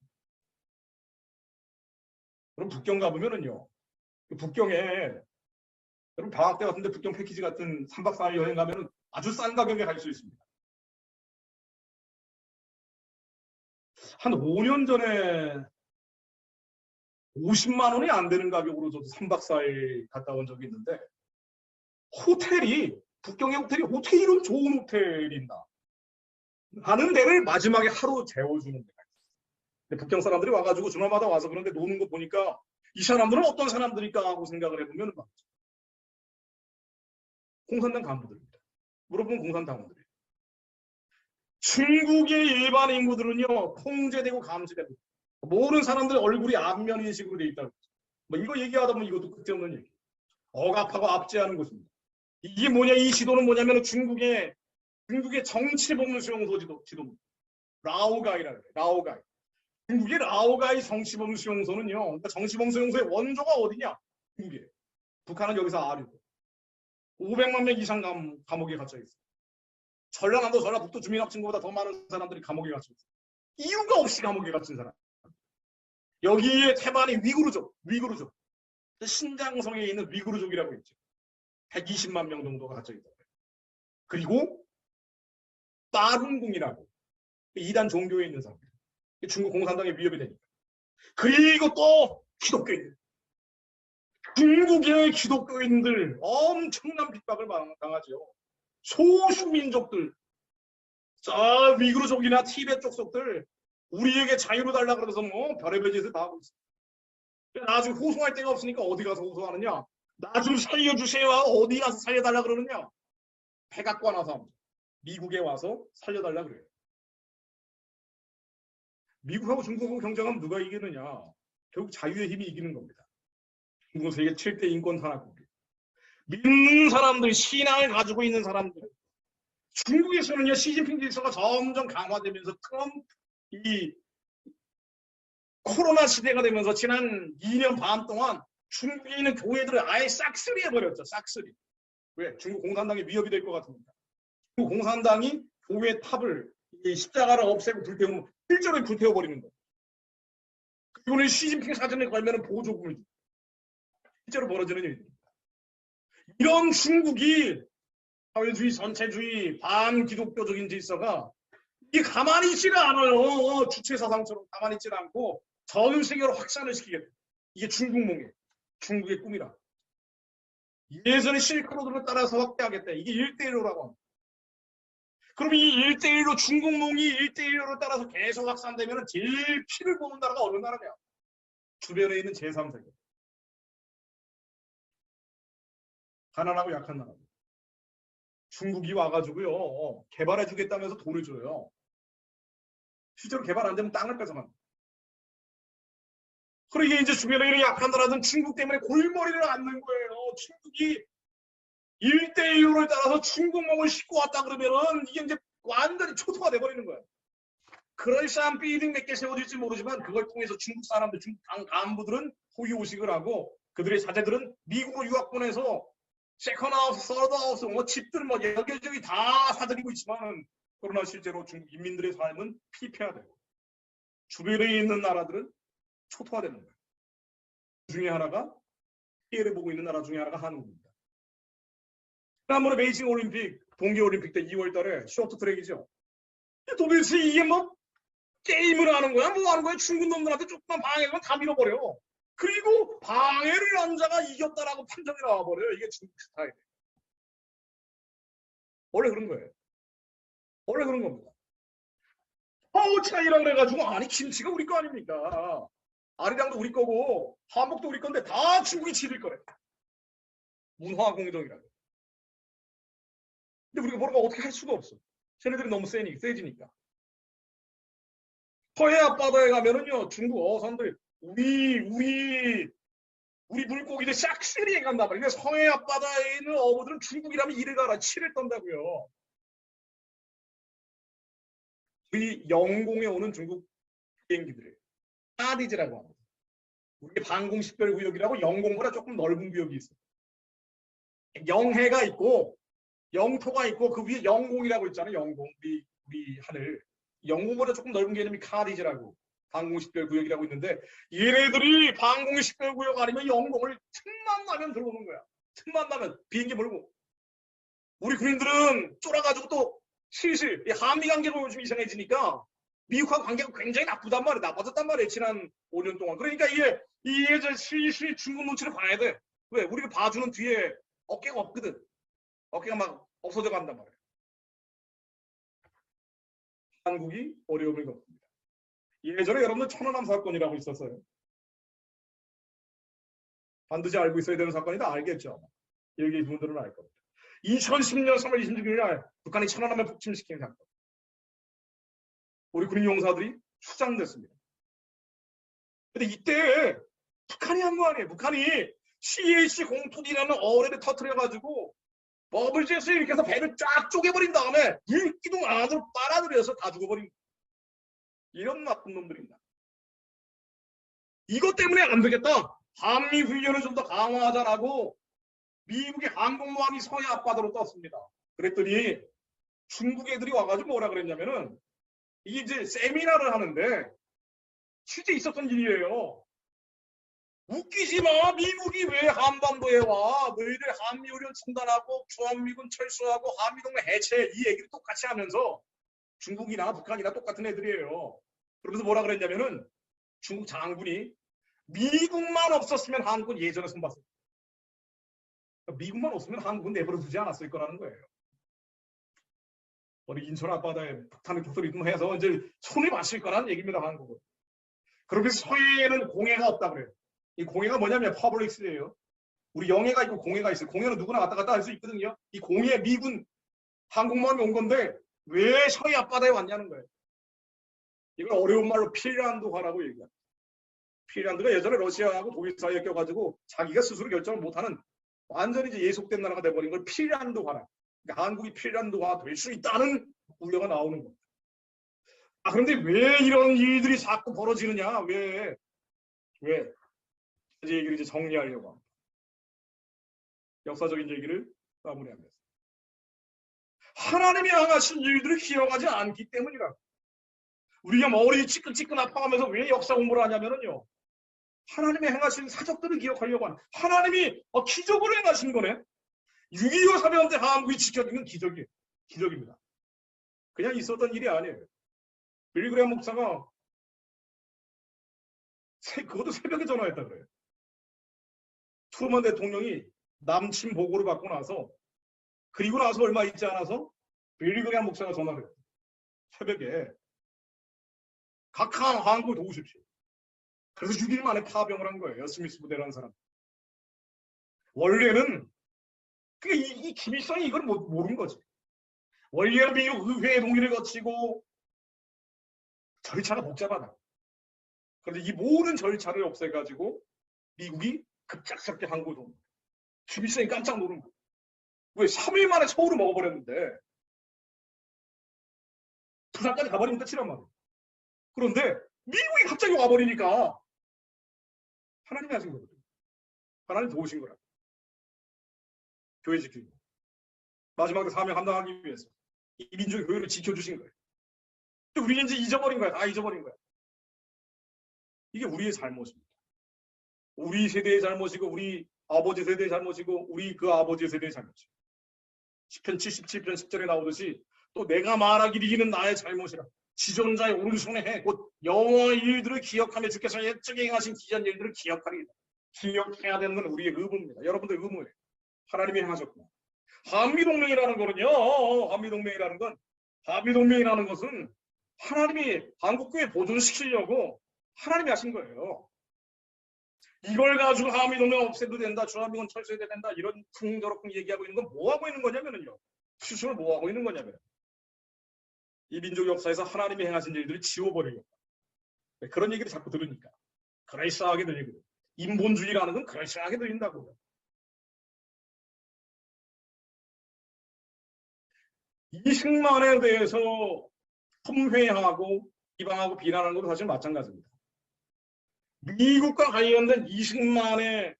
A: 그럼 북경 가보면은요. 북경에 여러분 방학 때 같은데 북경 패키지 같은 3박 4일 여행 가면은 아주 싼 가격에 갈 수 있습니다. 한 5년 전에 50만 원이 안 되는 가격으로 저도 3박 4일 갔다 온 적이 있는데 호텔이 북경의 호텔이 이런 좋은 호텔이 있나 하는 데를 마지막에 하루 재워주는 데가 있어요. 북경 사람들이 와가지고 주말마다 와서 그런데 노는 거 보니까 이 사람들은 어떤 사람들일까 하고 생각을 해보면 공산당 간부들입니다. 물어보면 공산당원들이에요. 중국의 일반 인구들은요 통제되고 감시되고 모든 사람들 얼굴이 안면 인식으로 돼 있다고. 뭐 이거 얘기하다 보면 이것도 끝없는 얘기. 억압하고 압제하는 것입니다. 이게 뭐냐? 이 지도는 뭐냐면 중국의 정치범수용소 지도입니다. 라오가이라 그래요. 라오가이. 중국의 라오가이 정치범수용소는요. 그러니까 정치범수용소의 원조가 어디냐? 중국이에요. 북한은 여기서 아류고 500만 명 이상 감옥에 갇혀 있어요. 전라남도, 전라북도 주민합친구보다 더 많은 사람들이 감옥에 갇혀 있어요. 이유가 없이 감옥에 갇힌 사람. 여기에 태반이 위구르족. 신장성에 있는 위구르족이라고 있죠. 120만 명 정도가 갇혀 있다. 그리고 빠룬궁이라고 이단 종교에 있는 사람들. 중국 공산당의 위협이 되니까. 그리고 또 기독교인들. 중국의 기독교인들 엄청난 핍박을 당하죠. 소수민족들, 위구르족이나 티베트 족속들 우리에게 자유를 달라 그러면서 뭐 별의별 짓을 다 하고 있어요. 나중에 호소할 데가 없으니까 어디 가서 호소하느냐? 나 좀 살려주세요. 어디 가서 살려달라 그러느냐? 백악관 와서 미국에 와서 살려달라 그래요. 미국하고 중국하고 경쟁하면 누가 이기느냐? 결국 자유의 힘이 이기는 겁니다. 중국은 세계 7대 인권 산악국이에요. 믿는 사람들, 신앙을 가지고 있는 사람들. 중국에서는요, 시진핑 질서가 점점 강화되면서 이 코로나 시대가 되면서 지난 2년 반 동안 중국에 있는 교회들을 아예 싹쓸이 해버렸죠. 싹쓸이. 왜? 중국 공산당이 위협이 될 것 같으니까. 중국 공산당이 교회 탑을, 이 십자가를 없애고 불태우면 실제로 불태워버리는 거예요. 이번에 시진핑 사진에 걸면 보조금을 줍니다. 실제로 벌어지는 일입니다. 이런 중국이 사회주의, 전체주의, 반기독교적인 질서가 이게 가만히 있지를 않아요. 주체사상처럼 가만히 있지를 않고 전 세계로 확산을 시키겠다. 이게 중국몽이에요. 중국의 꿈이라. 예전의 실크로드를 따라서 확대하겠다. 이게 1대1로라고 합니다. 그럼 이 1대1로 중국몽이 1대1로를 따라서 계속 확산되면 제일 피를 보는 나라가 어느 나라냐? 주변에 있는 제3세계. 가난하고 약한 나라. 중국이 와가지고요. 개발해주겠다면서 돈을 줘요. 실제로 개발 안 되면 땅을 뺏어갑니다. 그러게 이제 주변에 있는 약한 나라들은 중국 때문에 골머리를 앓는 거예요. 중국이 1대1로를 따라서 중국몽을 싣고 왔다 그러면은 이게 이제 완전히 초토화 돼버리는 거예요. 그럴싸한 빌딩 몇 개 세워질지 모르지만 그걸 통해서 중국 사람들, 중국 간부들은 호의호식을 하고 그들의 자제들은 미국으로 유학 보내서 세컨하우스, 서드하우스, 뭐 집들 뭐 여기저기 다 사들이고 있지만 그러나 실제로 중국 인민들의 삶은 피폐화되고 주변에 있는 나라들은 초토화되는 거예요. 그 중에 하나가 피해를 보고 있는 나라 중에 하나가 한국입니다. 지난번에 베이징 올림픽, 동계올림픽 때 2월 달에 쇼트트랙이죠. 도대체 이게 뭐 게임을 하는 거야? 뭐 하는 거야? 중국 놈들한테 조금만 방해하면 다 밀어버려. 그리고 방해를 한 자가 이겼다라고 판정이 나와버려요. 이게 중국 스타일이에요. 원래 그런 거예요. 원래 그런 겁니다. 파우차이라고 그래가지고 아니 김치가 우리 거 아닙니까? 아리랑도 우리 거고 한복도 우리 건데 다 중국이 지릴 거래. 문화 공동이라고. 근데 우리가 뭐라고 어떻게 할 수가 없어. 쟤네들이 너무 세지니까. 서해 앞바다에 가면은요 중국 어선들 우리 물고기들 싹쓸이 간단 말이에요. 서해 앞바다에 있는 어부들은 중국이라면 이를 가라 치를 떤다고요. 우리 영공에 오는 중국 비행기들이에요. 카디즈라고 합니다. 우리 방공식별구역이라고 영공보다 조금 넓은 구역이 있어요. 영해가 있고 영토가 있고 그 위에 영공이라고 있잖아요. 영공, 우리 하늘. 영공보다 조금 넓은 개념이 카디즈라고 방공식별구역이라고 있는데 얘네들이 방공식별구역 아니면 영공을 틈만 나면 들어오는 거야. 틈만 나면 비행기 몰고. 우리 군인들은 쫄아가지고 또 실실 한미 관계가 요즘 이상해지니까 미국하고 관계가 굉장히 나쁘단 말이에요. 나빠졌단 말이에요. 지난 5년 동안. 그러니까 이게 실실 중국 눈치를 봐야 돼. 왜? 우리가 봐주는 뒤에 어깨가 없거든. 어깨가 막 없어져 간단 말이에요. 한국이 어려움을 겪습니다. 예전에 여러분들 천안함 사건이라고 있었어요. 반드시 알고 있어야 되는 사건이다 알겠죠? 여기 분들은 알 겁니다. 2010년 3월 26일 날 북한이 천안함을 폭침시킨 사건. 우리 군인 용사들이 수장됐습니다. 근데 이때 북한이 한 거 아니에요. 북한이 CH 공투기라는 어뢰를 터뜨려가지고 버블제스에 이렇게 해서 배를 쫙 쪼개버린 다음에 물기둥 안으로 빨아들여서 다 죽어버린 거예요. 이런 나쁜 놈들입니다. 이것 때문에 안 되겠다. 한미 훈련을 좀 더 강화하자라고 미국의 항공모함이 서해 앞바다로 떴습니다. 그랬더니 중국 애들이 와가지고 뭐라 그랬냐면은 이게 이제 세미나를 하는데 실제 있었던 일이에요. 웃기지 마. 미국이 왜 한반도에 와? 너희들 한미훈련 중단하고 주한미군 철수하고 한미동맹 해체 이 얘기를 똑같이 하면서 중국이나 북한이나 똑같은 애들이에요. 그러면서 뭐라 그랬냐면은 중국 장군이 미국만 없었으면 한국은 예전에 손봤을 거예요. 미국만 없으면 한국은 내버려 두지 않았을 거라는 거예요. 우리 인천 앞바다에 북한의 독소리 좀 해서 이제 손이 마실 거라는 얘기입니다. 한국은. 그러면서 서해에는 공해가 없다 그래요. 이 공해가 뭐냐면 퍼블릭스예요. 우리 영해가 있고 공해가 있어요. 공해는 누구나 왔다 갔다 할 수 있거든요. 이 공해 미군 항공모함이 온 건데 왜 서해 앞바다에 왔냐는 거예요. 이걸 어려운 말로 핀란드화라고 얘기합니다. 핀란드가 예전에 러시아하고 독일 사이에 껴가지고 자기가 스스로 결정을 못하는 완전히 이제 예속된 나라가 돼버린 걸 핀란드화라. 그러니까 한국이 핀란드화 될 수 있다는 우려가 나오는 겁니다. 그런데 왜 이런 일들이 자꾸 벌어지느냐? 왜? 이 얘기를 이제 정리하려고 합니다. 역사적인 얘기를 마무리합니다. 하나님이 향하신 일들을 기억하지 않기 때문이라. 우리가 머리 찌끈찌끈 아파하면서 왜 역사 공부를 하냐면요. 하나님이 행하신 사적들을 기억하려고 하는 하나님이 기적으로 행하신 거네. 6.25 사변 때 한국이 지켜진 건 기적이에요. 기적입니다. 그냥 있었던 일이 아니에요. 빌리그레엄 목사가 그것도 새벽에 전화했다 그래요. 트루먼 대통령이 남친 보고를 받고 나서 그리고 나서 얼마 있지 않아서 빌리그레엄 목사가 전화를 해요. 새벽에 각하 한국을 도우십시오. 그래서 6일 만에 파병을 한 거예요. 스미스 부대라는 사람. 원래는 이 김일성이 이걸 모르는 거지. 원래는 미국 의회 동의를 거치고 절차가 복잡하다. 그런데 이 모든 절차를 없애가지고 미국이 급작스럽게 한국을 도운 거예요. 김일성이 깜짝 놀란 거예요. 왜 3일 만에 서울을 먹어버렸는데 부산까지 가버리면 끝이란 말이에요. 그런데 미국이 갑자기 와버리니까 하나님이 하신 거거든요. 하나님 도우신 거라. 교회 지키고 마지막에 사명 감당하기 위해서 이 민족의 교회를 지켜주신 거예요. 근데 우리는 이제 잊어버린 거야. 다 잊어버린 거야. 이게 우리의 잘못입니다. 우리 세대의 잘못이고 우리 아버지 세대의 잘못이고 우리 그 아버지 세대의 잘못이고 시편 77편 10절에 나오듯이 또 내가 말하기를 이는 나의 잘못이라 지존자의 오른손에 해 곧 여호와의 일들을 기억하며 주께서 옛적에 행하신 기이한 일들을 기억하리이다. 기억해야 되는 건 우리의 의무입니다. 여러분들 의무예요. 하나님이 행하셨구나. 한미동맹이라는 거는요. 한미동맹이라는 것은 하나님이 한국교회 보존시키려고 하나님이 하신 거예요. 이걸 가지고 한미동맹 없애도 된다. 주한미군 철수해야 된다. 이런 풍저렇게 얘기하고 있는 건 뭐 하고 있는 거냐면요. 스스로 뭐 하고 있는 거냐면 이 민족 역사에서 하나님이 행하신 일들을 지워버리겠다. 그런 얘기를 자꾸 들으니까 그럴싸하게 들리거든요. 인본주의라는 건 그럴싸하게 들린다고요. 이승만에 대해서 흠회하고 비방하고 비난하는 것도 사실 마찬가지입니다. 미국과 관련된 이승만의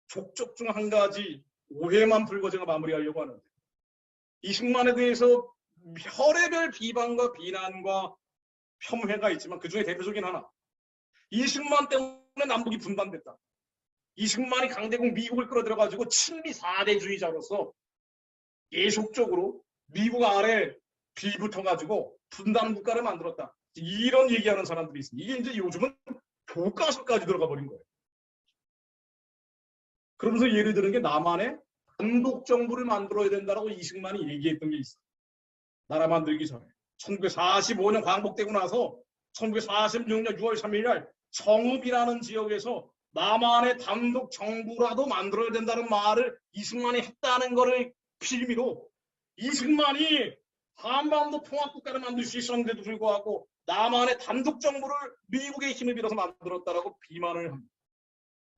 A: 족적 중 한 가지 오해만 풀고 제가 마무리하려고 하는데 이승만에 대해서 혈의별 비방과 비난과 폄훼가 있지만 그중에 대표적인 하나 이승만 때문에 남북이 분단됐다. 이승만이 강대국 미국을 끌어들여가지고 친미 4대주의자로서 계속적으로 미국 아래 빌붙어가지고 분단 국가를 만들었다. 이런 얘기하는 사람들이 있습니다. 이게 이제 요즘은 교과서까지 들어가 버린 거예요. 그러면서 예를 드는 게 남한의 단독 정부를 만들어야 된다라고 이승만이 얘기했던 게 있어요. 나라 만들기 전에 1945년 광복되고 나서 1946년 6월 3일 날 청읍이라는 지역에서 남한의 단독 정부라도 만들어야 된다는 말을 이승만이 했다는 것을 빌미로 이승만이 한반도 통합국가를 만들 수 있었는데도 불구하고 남한의 단독 정부를 미국의 힘을 빌어서 만들었다라고 비난을 합니다.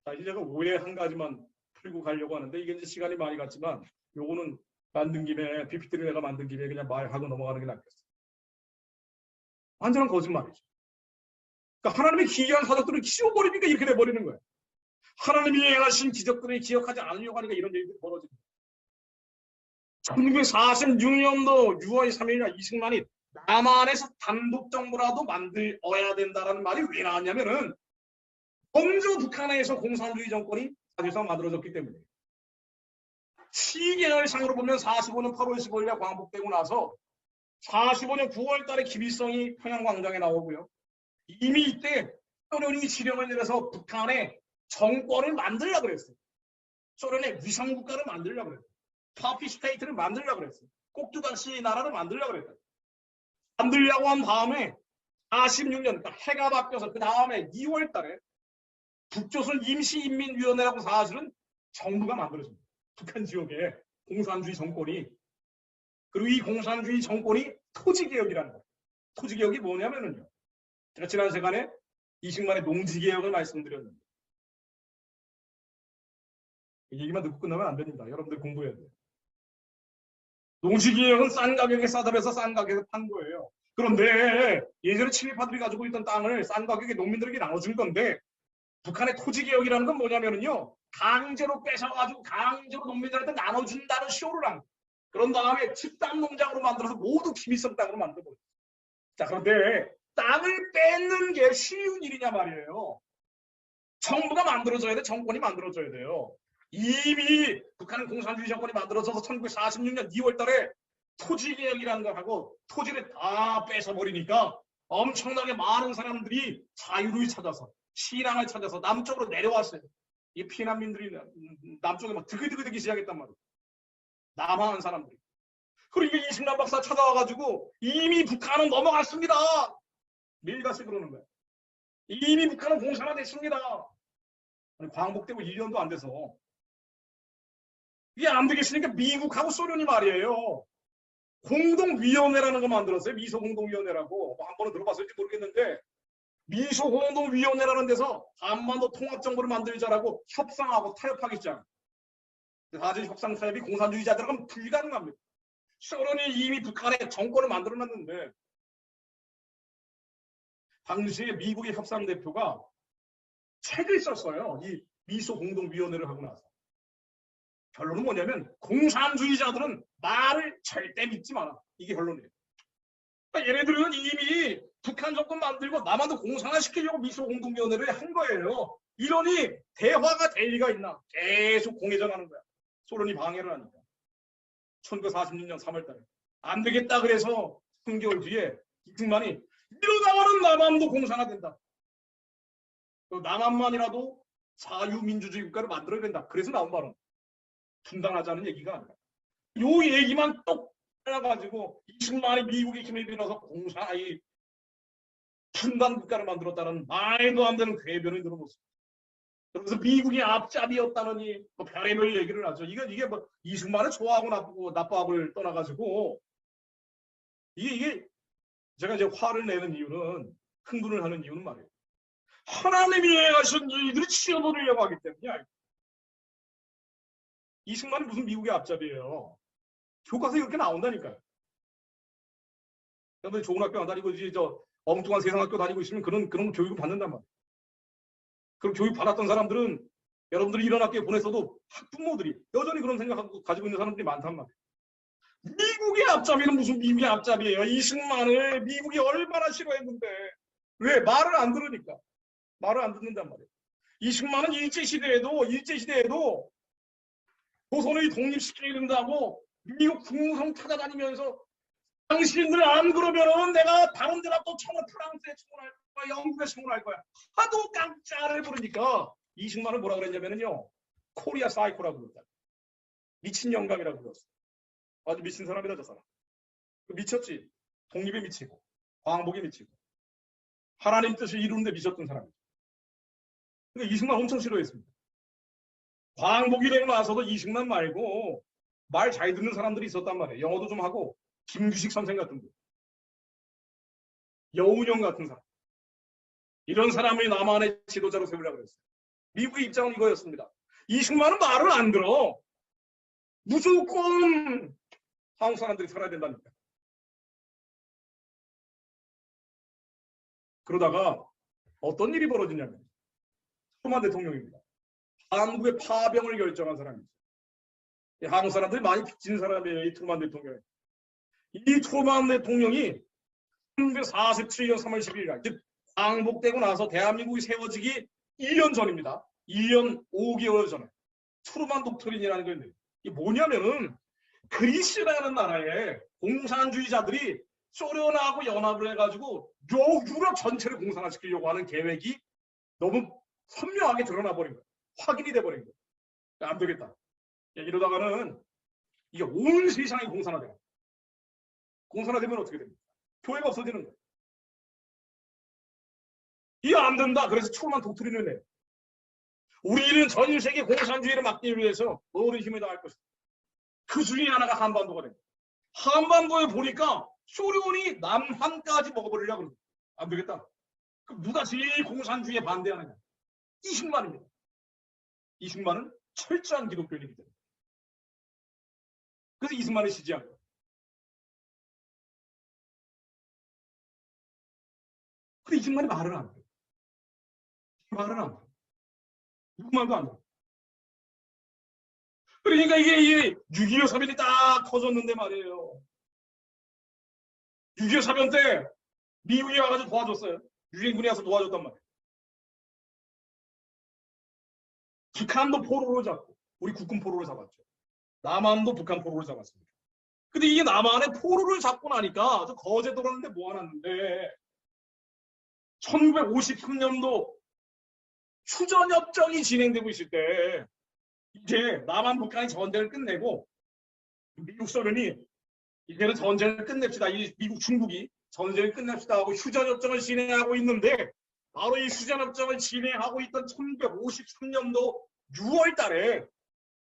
A: 자, 이제 제가 오해 한 가지만 풀고 가려고 하는데 이게 이제 시간이 많이 갔지만 요거는 만든 김에 PPT를 내가 만든 김에 그냥 말하고 넘어가는 게 낫겠어요. 완전한 거짓말이죠. 그러니까 하나님의 기이한 사적들을 지워버리니까 이렇게 돼버리는 거예요. 하나님이 행하신 기적들을 기억하지 않으려고 하니까 이런 일들이 벌어집니다. 1946년도 6월 3일 날 이승만이 남한에서 단독 정부라도 만들어야 된다는 말이 왜 나왔냐면은 먼저 북한에서 공산주의 정권이 사실상 만들어졌기 때문에 시계열상으로 보면 45년 8월 15일에 광복되고 나서 45년 9월 달에 김일성이 평양광장에 나오고요. 이미 이때 소련이 지령을 내려서 북한에 정권을 만들려고 그랬어요. 소련의 위성국가를 만들려고 그랬어요. 파피 스테이트를 만들려고 그랬어요. 꼭두각시 나라를 만들려고 그랬어요. 만들려고 한 다음에 46년 그러니까 해가 바뀌어서 그 다음에 2월 달에 북조선 임시인민위원회라고 사실은 정부가 만들어집니다. 북한 지역에 공산주의 정권이. 그리고 이 공산주의 정권이 토지개혁이라는 거예요. 토지개혁이 뭐냐면요. 제가 지난 시간에 이승만의 농지개혁을 말씀드렸는데 얘기만 듣고 끝나면 안 됩니다. 여러분들 공부해야 돼요. 농지개혁은 싼 가격에 싸들여서 싼 가격에 판 거예요. 그런데 예전에 친일파들이 가지고 있던 땅을 싼 가격에 농민들에게 나눠준 건데 북한의 토지개혁이라는 건 뭐냐면요. 강제로 뺏어가지고 강제로 농민들한테 나눠준다는 쇼를 한 거예요. 그런 다음에 집단 농장으로 만들어서 모두 김일성 땅으로 만들어버려요. 자, 그런데 땅을 뺏는 게 쉬운 일이냐 말이에요. 정부가 만들어줘야 돼. 정권이 만들어줘야 돼요. 이미 북한 공산주의 정권이 만들어져서 1946년 2월 달에 토지개혁이라는 걸 하고 토지를 다 뺏어버리니까 엄청나게 많은 사람들이 자유를 찾아서 신앙을 찾아서 남쪽으로 내려왔어요. 이 피난민들이 남쪽에 막 드기드기 시작했단 말이에요. 남한 사람들이. 그리고 이승만 박사 찾아와가지고 이미 북한은 넘어갔습니다. 매일같이 그러는 거예요. 이미 북한은 공산화됐습니다. 아니, 광복되고 1년도 안 돼서 이게 안 되겠으니까 미국하고 소련이 말이에요. 공동위원회라는 거 만들었어요. 미소공동위원회라고. 뭐 한 번은 들어봤을지 모르겠는데 미소공동위원회라는 데서 한반도 통합정부를 만들자라고 협상하고 타협하기 시작. 사실 협상 타협이 공산주의자들하고는 불가능합니다. 소련이 이미 북한에 정권을 만들어놨는데 당시에 미국의 협상대표가 책을 썼어요. 이 미소공동위원회를 하고 나서. 결론은 뭐냐면 공산주의자들은 말을 절대 믿지 마라. 이게 결론이에요. 그러니까 얘네들은 이미 북한 정권 만들고 남한도 공산화시키려고 미소공동위원회를 한 거예요. 이러니 대화가 될 리가 있나. 계속 공회전하는 거야. 소련이 방해를 하니까. 1946년 3월 달에. 안 되겠다 그래서 3개월 뒤에 이승만이 이러다가는 남한도 공산화된다. 남한만이라도 자유민주주의 국가를 만들어야 된다. 그래서 나온 발언. 분단하자는 얘기가 아니라. 요 얘기만 똑 해가지고 이승만이 미국의 힘을 빌어서 공산화의 분단 국가를 만들었다는 말도 안 되는 궤변을 들어보습니다. 그래서 미국이 앞잡이였다느니 뭐 별의별 얘기를 하죠. 이게 뭐 이승만을 좋아하고 나빠하고를 떠나가지고 이게 제가 이제 화를 내는 이유는 흥분을 하는 이유는 말이에요. 하나님이 행하신 일들이 치워버리려고 하기 때문이야. 이승만이 무슨 미국의 앞잡이에요. 교과서에 이렇게 나온다니까요. 여러분들 좋은 학교 안 다니고 이제 저 엉뚱한 세상학교 다니고 있으면 그런 교육을 받는단 말이에요. 그럼 교육 받았던 사람들은 여러분들이 이런 학교에 보냈어도 학부모들이 여전히 그런 생각하고 가지고 있는 사람들이 많단 말이에요. 미국의 앞잡이는 무슨 미국의 앞잡이에요. 이승만을 미국이 얼마나 싫어했는데 왜? 말을 안 들으니까. 말을 안 듣는단 말이에요. 이승만은 일제시대에도 조선을 독립시켜야 된다고 미국 궁성 찾아다니면서 당신들 안 그러면은 내가 다른 데나 또 프랑스에 청원할 거야, 영국에 청원할 거야. 하도 깜짝을 부르니까 이승만을 뭐라 그랬냐면요. 코리아 사이코라고 그랬다. 미친 영감이라고 불렀어. 아주 미친 사람이다 저 사람. 미쳤지. 독립에 미치고 광복에 미치고 하나님 뜻을 이루는데 미쳤던 사람이죠. 그러니까 이승만 엄청 싫어했습니다. 광복이 되고 나서도 이승만 말고 말 잘 듣는 사람들이 있었단 말이에요. 영어도 좀 하고 김규식 선생 같은 분, 여운형 같은 사람. 이런 사람을 남한의 지도자로 세우려고 그랬어요. 미국의 입장은 이거였습니다. 이승만은 말을 안 들어. 무조건 한국 사람들이 살아야 된다니까. 그러다가 어떤 일이 벌어지냐면 트루먼 대통령입니다. 한국의 파병을 결정한 사람이죠. 한국 사람들이 많이 빚진 사람이에요. 이 트루먼 대통령. 이 트루먼 대통령이 1947년 3월 11일 즉 광복되고 나서 대한민국이 세워지기 1년 전입니다. 2년 5개월 전에 트루먼 독트린이라는 게 있는데 이게 뭐냐면은 그리스라는 나라에 공산주의자들이 소련하고 연합을 해가지고 유럽 전체를 공산화시키려고 하는 계획이 너무 선명하게 드러나 버린 거예요. 확인이 돼버린 거예요. 안 되겠다. 이러다가는 이게 온 세상이 공산화돼요. 공산화되면 어떻게 됩니까? 교회가 없어지는 거예요. 이게 안 된다. 그래서 트루먼 독트린을 내요. 우리는 전 세계 공산주의를 막기 위해서 어느 힘을 다할 것이다. 그 중에 하나가 한반도가 됩니다. 한반도에 보니까 소련이 남한까지 먹어버리려고 그러죠. 안 되겠다. 그럼 누가 제일 공산주의에 반대하느냐? 이승만입니다. 이승만은 철저한 기독교인이기 때문에. 그래서 이승만을 지지한 거예요. 근데 이승만이 말을 안 해요. 말을 안 해요. 누구 말도 안 해요. 그러니까 이게 6.25 사변이 딱 터졌는데 말이에요. 6.25 사변 때 미국이 와가지고 도와줬어요. 유엔군이 와서 도와줬단 말이에요. 북한도 포로로 잡고 우리 국군 포로를 잡았죠. 남한도 북한 포로를 잡았습니다. 근데 이게 남한의 포로를 잡고 나니까 저 거제도라는데 모아놨는데 1953년도 휴전협정이 진행되고 있을 때 이제 남한 북한이 전쟁을 끝내고 미국 소련이 이제는 전쟁을 끝냅시다. 미국 중국이 전쟁을 끝냅시다 하고 휴전협정을 진행하고 있는데 바로 이 휴전협정을 진행하고 있던 1953년도 6월 달에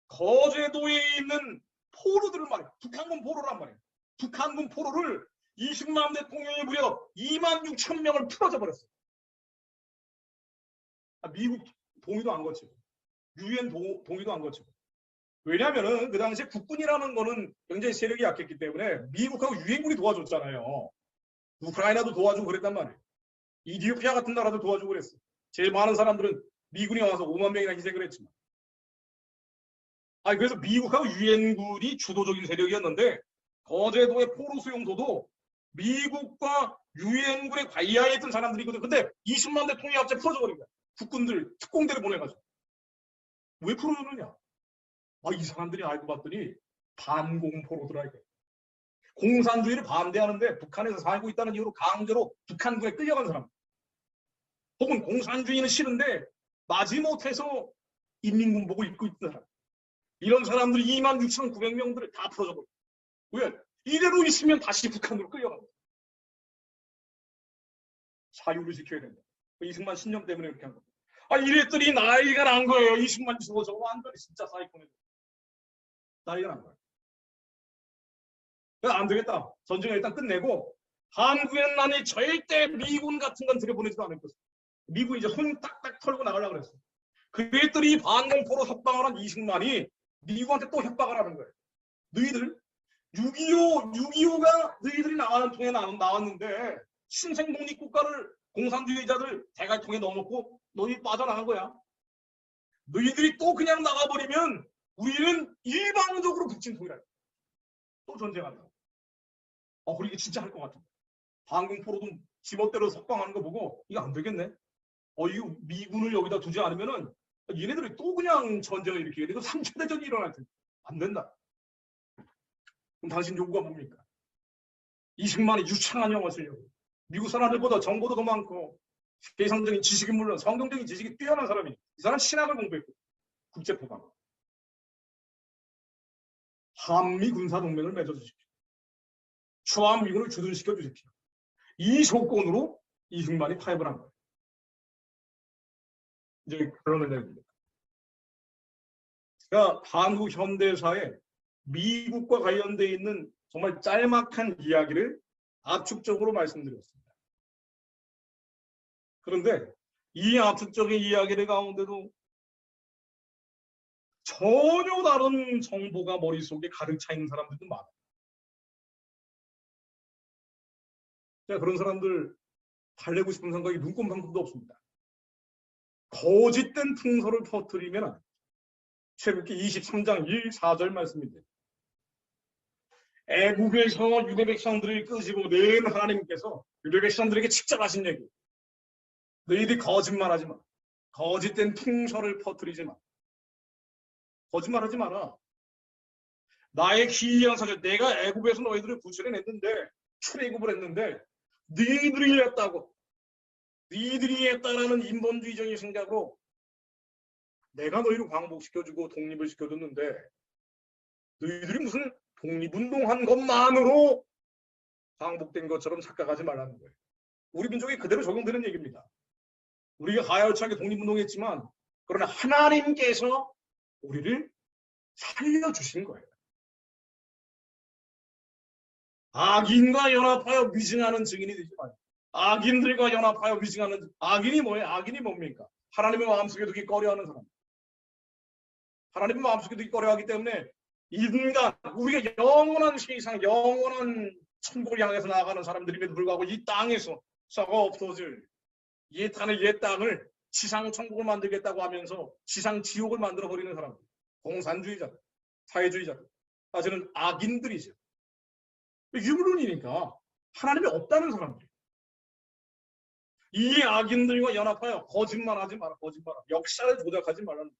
A: 거제도에 있는 포로들을 말이야. 북한군 포로란 말이야. 북한군 포로를 이승만 대통령이 무려 26,000명을 풀어줘 버렸어. 미국 동의도 안 거치고 유엔 동의도 안 거치고. 왜냐하면은 그 당시에 국군이라는 거는 굉장히 세력이 약했기 때문에 미국하고 유엔군이 도와줬잖아요. 우크라이나도 도와주고 그랬단 말이에요. 이디오피아 같은 나라도 도와주고 그랬어. 제일 많은 사람들은 미군이 와서 5만 명이나 희생을 했지만. 그래서 미국하고 유엔군이 주도적인 세력이었는데 거제도의 포로 수용소도 미국과 유엔군의 관리하에 있던 사람들이거든. 근데 이승만 대통령이 갑자기 풀어줘버린 거야. 국군들, 특공대를 보내가지고. 왜 풀어줬느냐? 이 사람들이 알고 봤더니 반공포로더라 이거. 공산주의를 반대하는데 북한에서 살고 있다는 이유로 강제로 북한군에 끌려간 사람. 혹은 공산주의는 싫은데 마지못해서 인민군복을 입고 있던 사람. 이런 사람들이 26,900명들을 다 풀어줘버려. 왜? 이대로 있으면 다시 북한으로 끌려갑니다. 자유를 지켜야 된다. 이승만 신념 때문에 이렇게 한 겁니다. 이랬더니 난리가 난 거예요. 이승만 주고 저거 완전히 진짜 사이코네. 난리가 난 거예요. 안 되겠다. 전쟁을 일단 끝내고 한국에는 나는 절대 미군 같은 건 들여보내지도 않을 것이다. 미국이 이제 손 딱딱 털고 나가려고 그랬어. 그랬더니 반공포로 협박을 한 이승만이 미국한테 또 협박을 하는 거예요. 너희들 6.25가 너희들이 나가는 통에 나왔는데 신생 독립국가를 공산주의자들 대갈통에 넣어놓고 너희 빠져나간 거야. 너희들이 또 그냥 나가버리면 우리는 일방적으로 북침통이라. 또 전쟁한다. 그리고 이게 진짜 할 것 같은데. 반공포로도 지멋대로 석방하는 거 보고 이거 안 되겠네. 이거 미군을 여기다 두지 않으면은 얘네들이 또 그냥 전쟁을 일으키게 되고 3차 대전이 일어날 텐데. 안 된다. 그럼 당신 요구가 뭡니까? 이승만이 유창한 영어 쓰려고. 미국 사람들보다 정보도 더 많고 세상적인 지식이 물론 성경적인 지식이 뛰어난 사람이 이 사람 신학을 공부했고 국제포강. 한미 군사동맹을 맺어주십시오. 주한미군을 주둔시켜 주십시오. 이 조건으로 이승만이 파업을 한 거예요. 이제 결론을 내립니다. 그러니까 한국 현대사에 미국과 관련되어 있는 정말 짤막한 이야기를 압축적으로 말씀드렸습니다. 그런데 이 압축적인 이야기들 가운데도 전혀 다른 정보가 머릿속에 가득 차 있는 사람들도 많아요. 그런 사람들 달래고 싶은 생각이 눈꼽만큼도 없습니다. 거짓된 풍설을 퍼뜨리면 최근기 23장 1, 4절 말씀인데 애국에서 유대 백성들을 끄집어 낸 하나님께서 유대 백성들에게 직접 하신 얘기. 너희들이 거짓말하지 마. 거짓된 풍설을 퍼뜨리지 마. 거짓말하지 마라. 나의 기이한 사실, 내가 애국에서 너희들을 구출해냈는데 출애굽을 했는데 너희들이 했다고. 너희들이 했다라는 인본주의적인 생각으로 내가 너희를 광복시켜주고 독립을 시켜줬는데 너희들이 무슨 독립운동한 것만으로 광복된 것처럼 착각하지 말라는 거예요. 우리 민족에 그대로 적용되는 얘기입니다. 우리가 가열차게 독립운동했지만 그러나 하나님께서 우리를 살려주신 거예요. 악인과 연합하여 위증하는 증인이 되지 마요. 악인들과 연합하여 위증하는 악인이 뭐예요? 악인이 뭡니까? 하나님의 마음속에 두기 꺼려하는 사람. 하나님의 마음속에 두기 꺼려하기 때문에 인간, 우리가 영원한 세상, 영원한 천국을 향해서 나아가는 사람들임에도 불구하고 이 땅에서 썩어 없어질 옛 하늘, 옛 땅을 지상 천국을 만들겠다고 하면서 지상 지옥을 만들어버리는 사람들. 공산주의자들, 사회주의자들. 사실은 악인들이죠. 유물론이니까 하나님이 없다는 사람들. 이 악인들과 연합하여 거짓말하지 마라. 거짓말. 역사를 조작하지 말라는.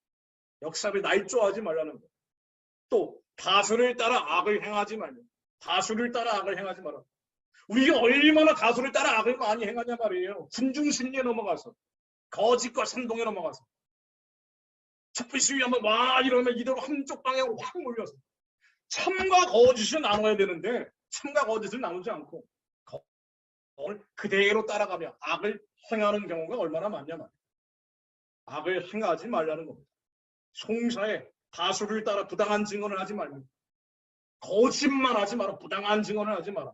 A: 역사를 날조하지 말라는 거. 또 다수를 따라 악을 행하지 말라. 다수를 따라 악을 행하지 마라. 우리가 얼마나 다수를 따라 악을 많이 행하냐 말이에요. 군중심리에 넘어가서, 거짓과 선동에 넘어가서, 촛불 시위하면 와 이러면 이대로 한쪽 방향으로 확 몰려서 참과 거짓을 나눠야 되는데 참과 거짓을 나누지 않고 그대로 따라가며 악을 행하는 경우가 얼마나 많냐 말이에요. 악을 행하지 말라는 겁니다. 송사에 다수를 따라 부당한 증언을 하지 말고, 거짓만 하지 마라. 부당한 증언을 하지 마라.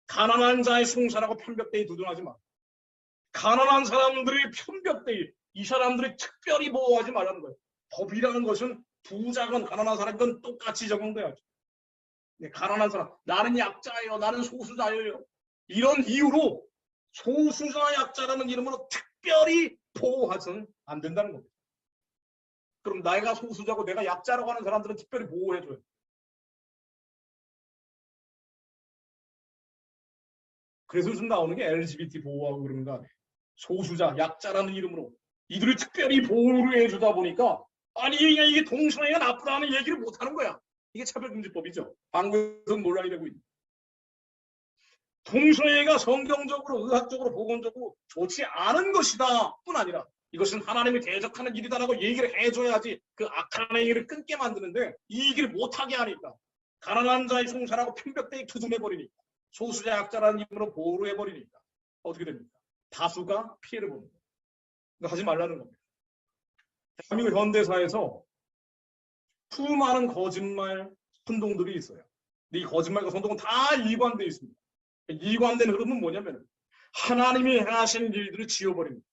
A: 가난한 자의 송사라고 편벽대에 두둔하지 마라. 가난한 사람들의 편벽대에 이 사람들이 특별히 보호하지 말라는 거예요. 법이라는 것은 부자건 가난한 사람이건 똑같이 적용돼야죠. 가난한 사람, 나는 약자예요. 나는 소수자예요. 이런 이유로 소수자 약자라는 이름으로 특별히 보호하서는 안 된다는 겁니다. 그럼 내가 소수자고 내가 약자라고 하는 사람들은 특별히 보호해줘요. 그래서 요즘 나오는 게 LGBT 보호하고 그런 거 아니에요. 소수자, 약자라는 이름으로 이들을 특별히 보호를 해주다 보니까 아니 이게 동성애가 나쁘다는 얘기를 못하는 거야. 이게 차별금지법이죠. 한국에서 논란이 되고 있는. 동성애가 성경적으로, 의학적으로, 보건적으로 좋지 않은 것이다 뿐 아니라 이것은 하나님을 대적하는 일이다라고 얘기를 해줘야지 그 악한 행위를 끊게 만드는데 이 얘기를 못하게 하니까 가난한 자의 송사라고 편벽대에 투둔해버리니까 소수자 약자라는 이름으로 보호를 해버리니까 어떻게 됩니까? 다수가 피해를 보는 거예요. 그러니까 하지 말라는 겁니다. 대한민국 현대사에서 수많은 거짓말 선동들이 있어요. 근데 이 거짓말과 선동은 다 이관되어 있습니다. 이관된 흐름은 뭐냐면 하나님이 행하신 일들을 지워버립니다.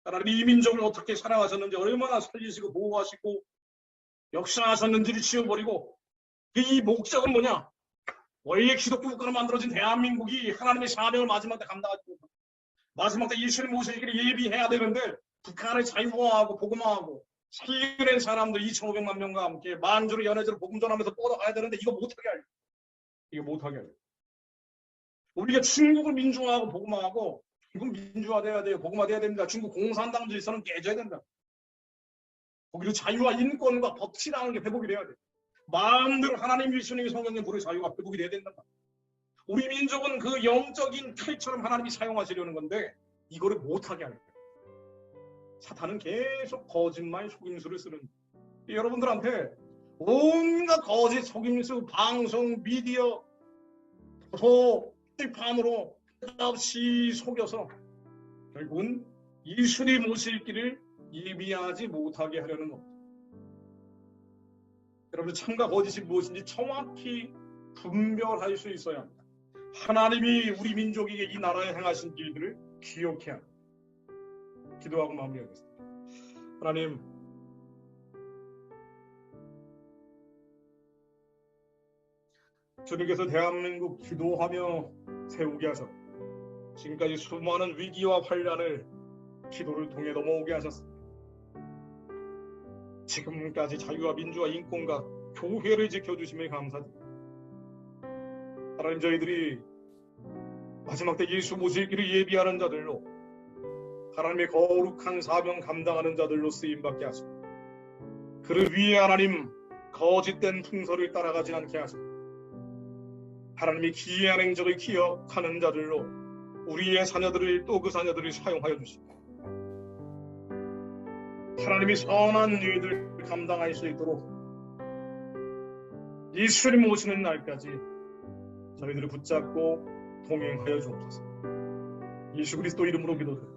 A: 하나님 이 민족을 어떻게 사랑하셨는지, 얼마나 살리시고 보호하시고 역사하셨는지를 지워버리고, 이 목적은 뭐냐? 원래 기독교 국가로 만들어진 대한민국이 하나님의 사명을 마지막 때 감당하지 못하고 마지막 때 예수님 모시기를 예비해야 되는데 북한을 자유화하고 복음화하고 살려낸 사람들 2,500만 명과 함께 만주로 연해주로 복음 전하면서 뻗어가야 되는데 이거 못하게 하려. 이거 못하게 하려. 우리가 중국을 민주화하고 복음화하고 중국 민주화돼야 돼요. 복음화돼야 됩니다. 중국 공산당 질서는 깨져야 된다. 거기로 자유와 인권과 법치라는 게 회복이 돼야 돼. 마음대로 하나님 예수님의 성경의 불의 자유가 회복이 돼야 된다. 우리 민족은 그 영적인 칼처럼 하나님이 사용하시려는 건데 이거를 못하게 하는 거예요. 사탄은 계속 거짓말, 속임수를 쓰는 여러분들한테 온갖 거짓, 속임수, 방송, 미디어, 실판으로 없이 속여서 결국은 예수님 오실 길을 예비하지 못하게 하려는 겁니다. 여러분 참과 거짓이 무엇인지 정확히 분별할 수 있어야 합니다. 하나님이 우리 민족에게 이 나라에 행하신 일들을 기억해야 합니다. 기도하고 마무리하겠습니다. 하나님, 주님께서 대한민국 기도하며 세우게 하셨고 지금까지 수많은 위기와 환난을 기도를 통해 넘어오게 하셨습니다. 지금까지 자유와 민주와 인권과 교회를 지켜주심에 감사드립니다. 하나님, 저희들이 마지막 때 예수 모실 길을 예비하는 자들로 하나님의 거룩한 사명 감당하는 자들로 쓰임받게 하시고 그를 위해 하나님 거짓된 풍설을 따라가지 않게 하시고 하나님의 기이한 행적을 기억하는 자들로 우리의 자녀들을 또 그 자녀들을 사용하여 주시고 하나님이 선한 일들을 감당할 수 있도록 예수님 오시는 날까지 저희들을 붙잡고 동행하여 주옵소서. 예수 그리스도 이름으로 기도드립니다.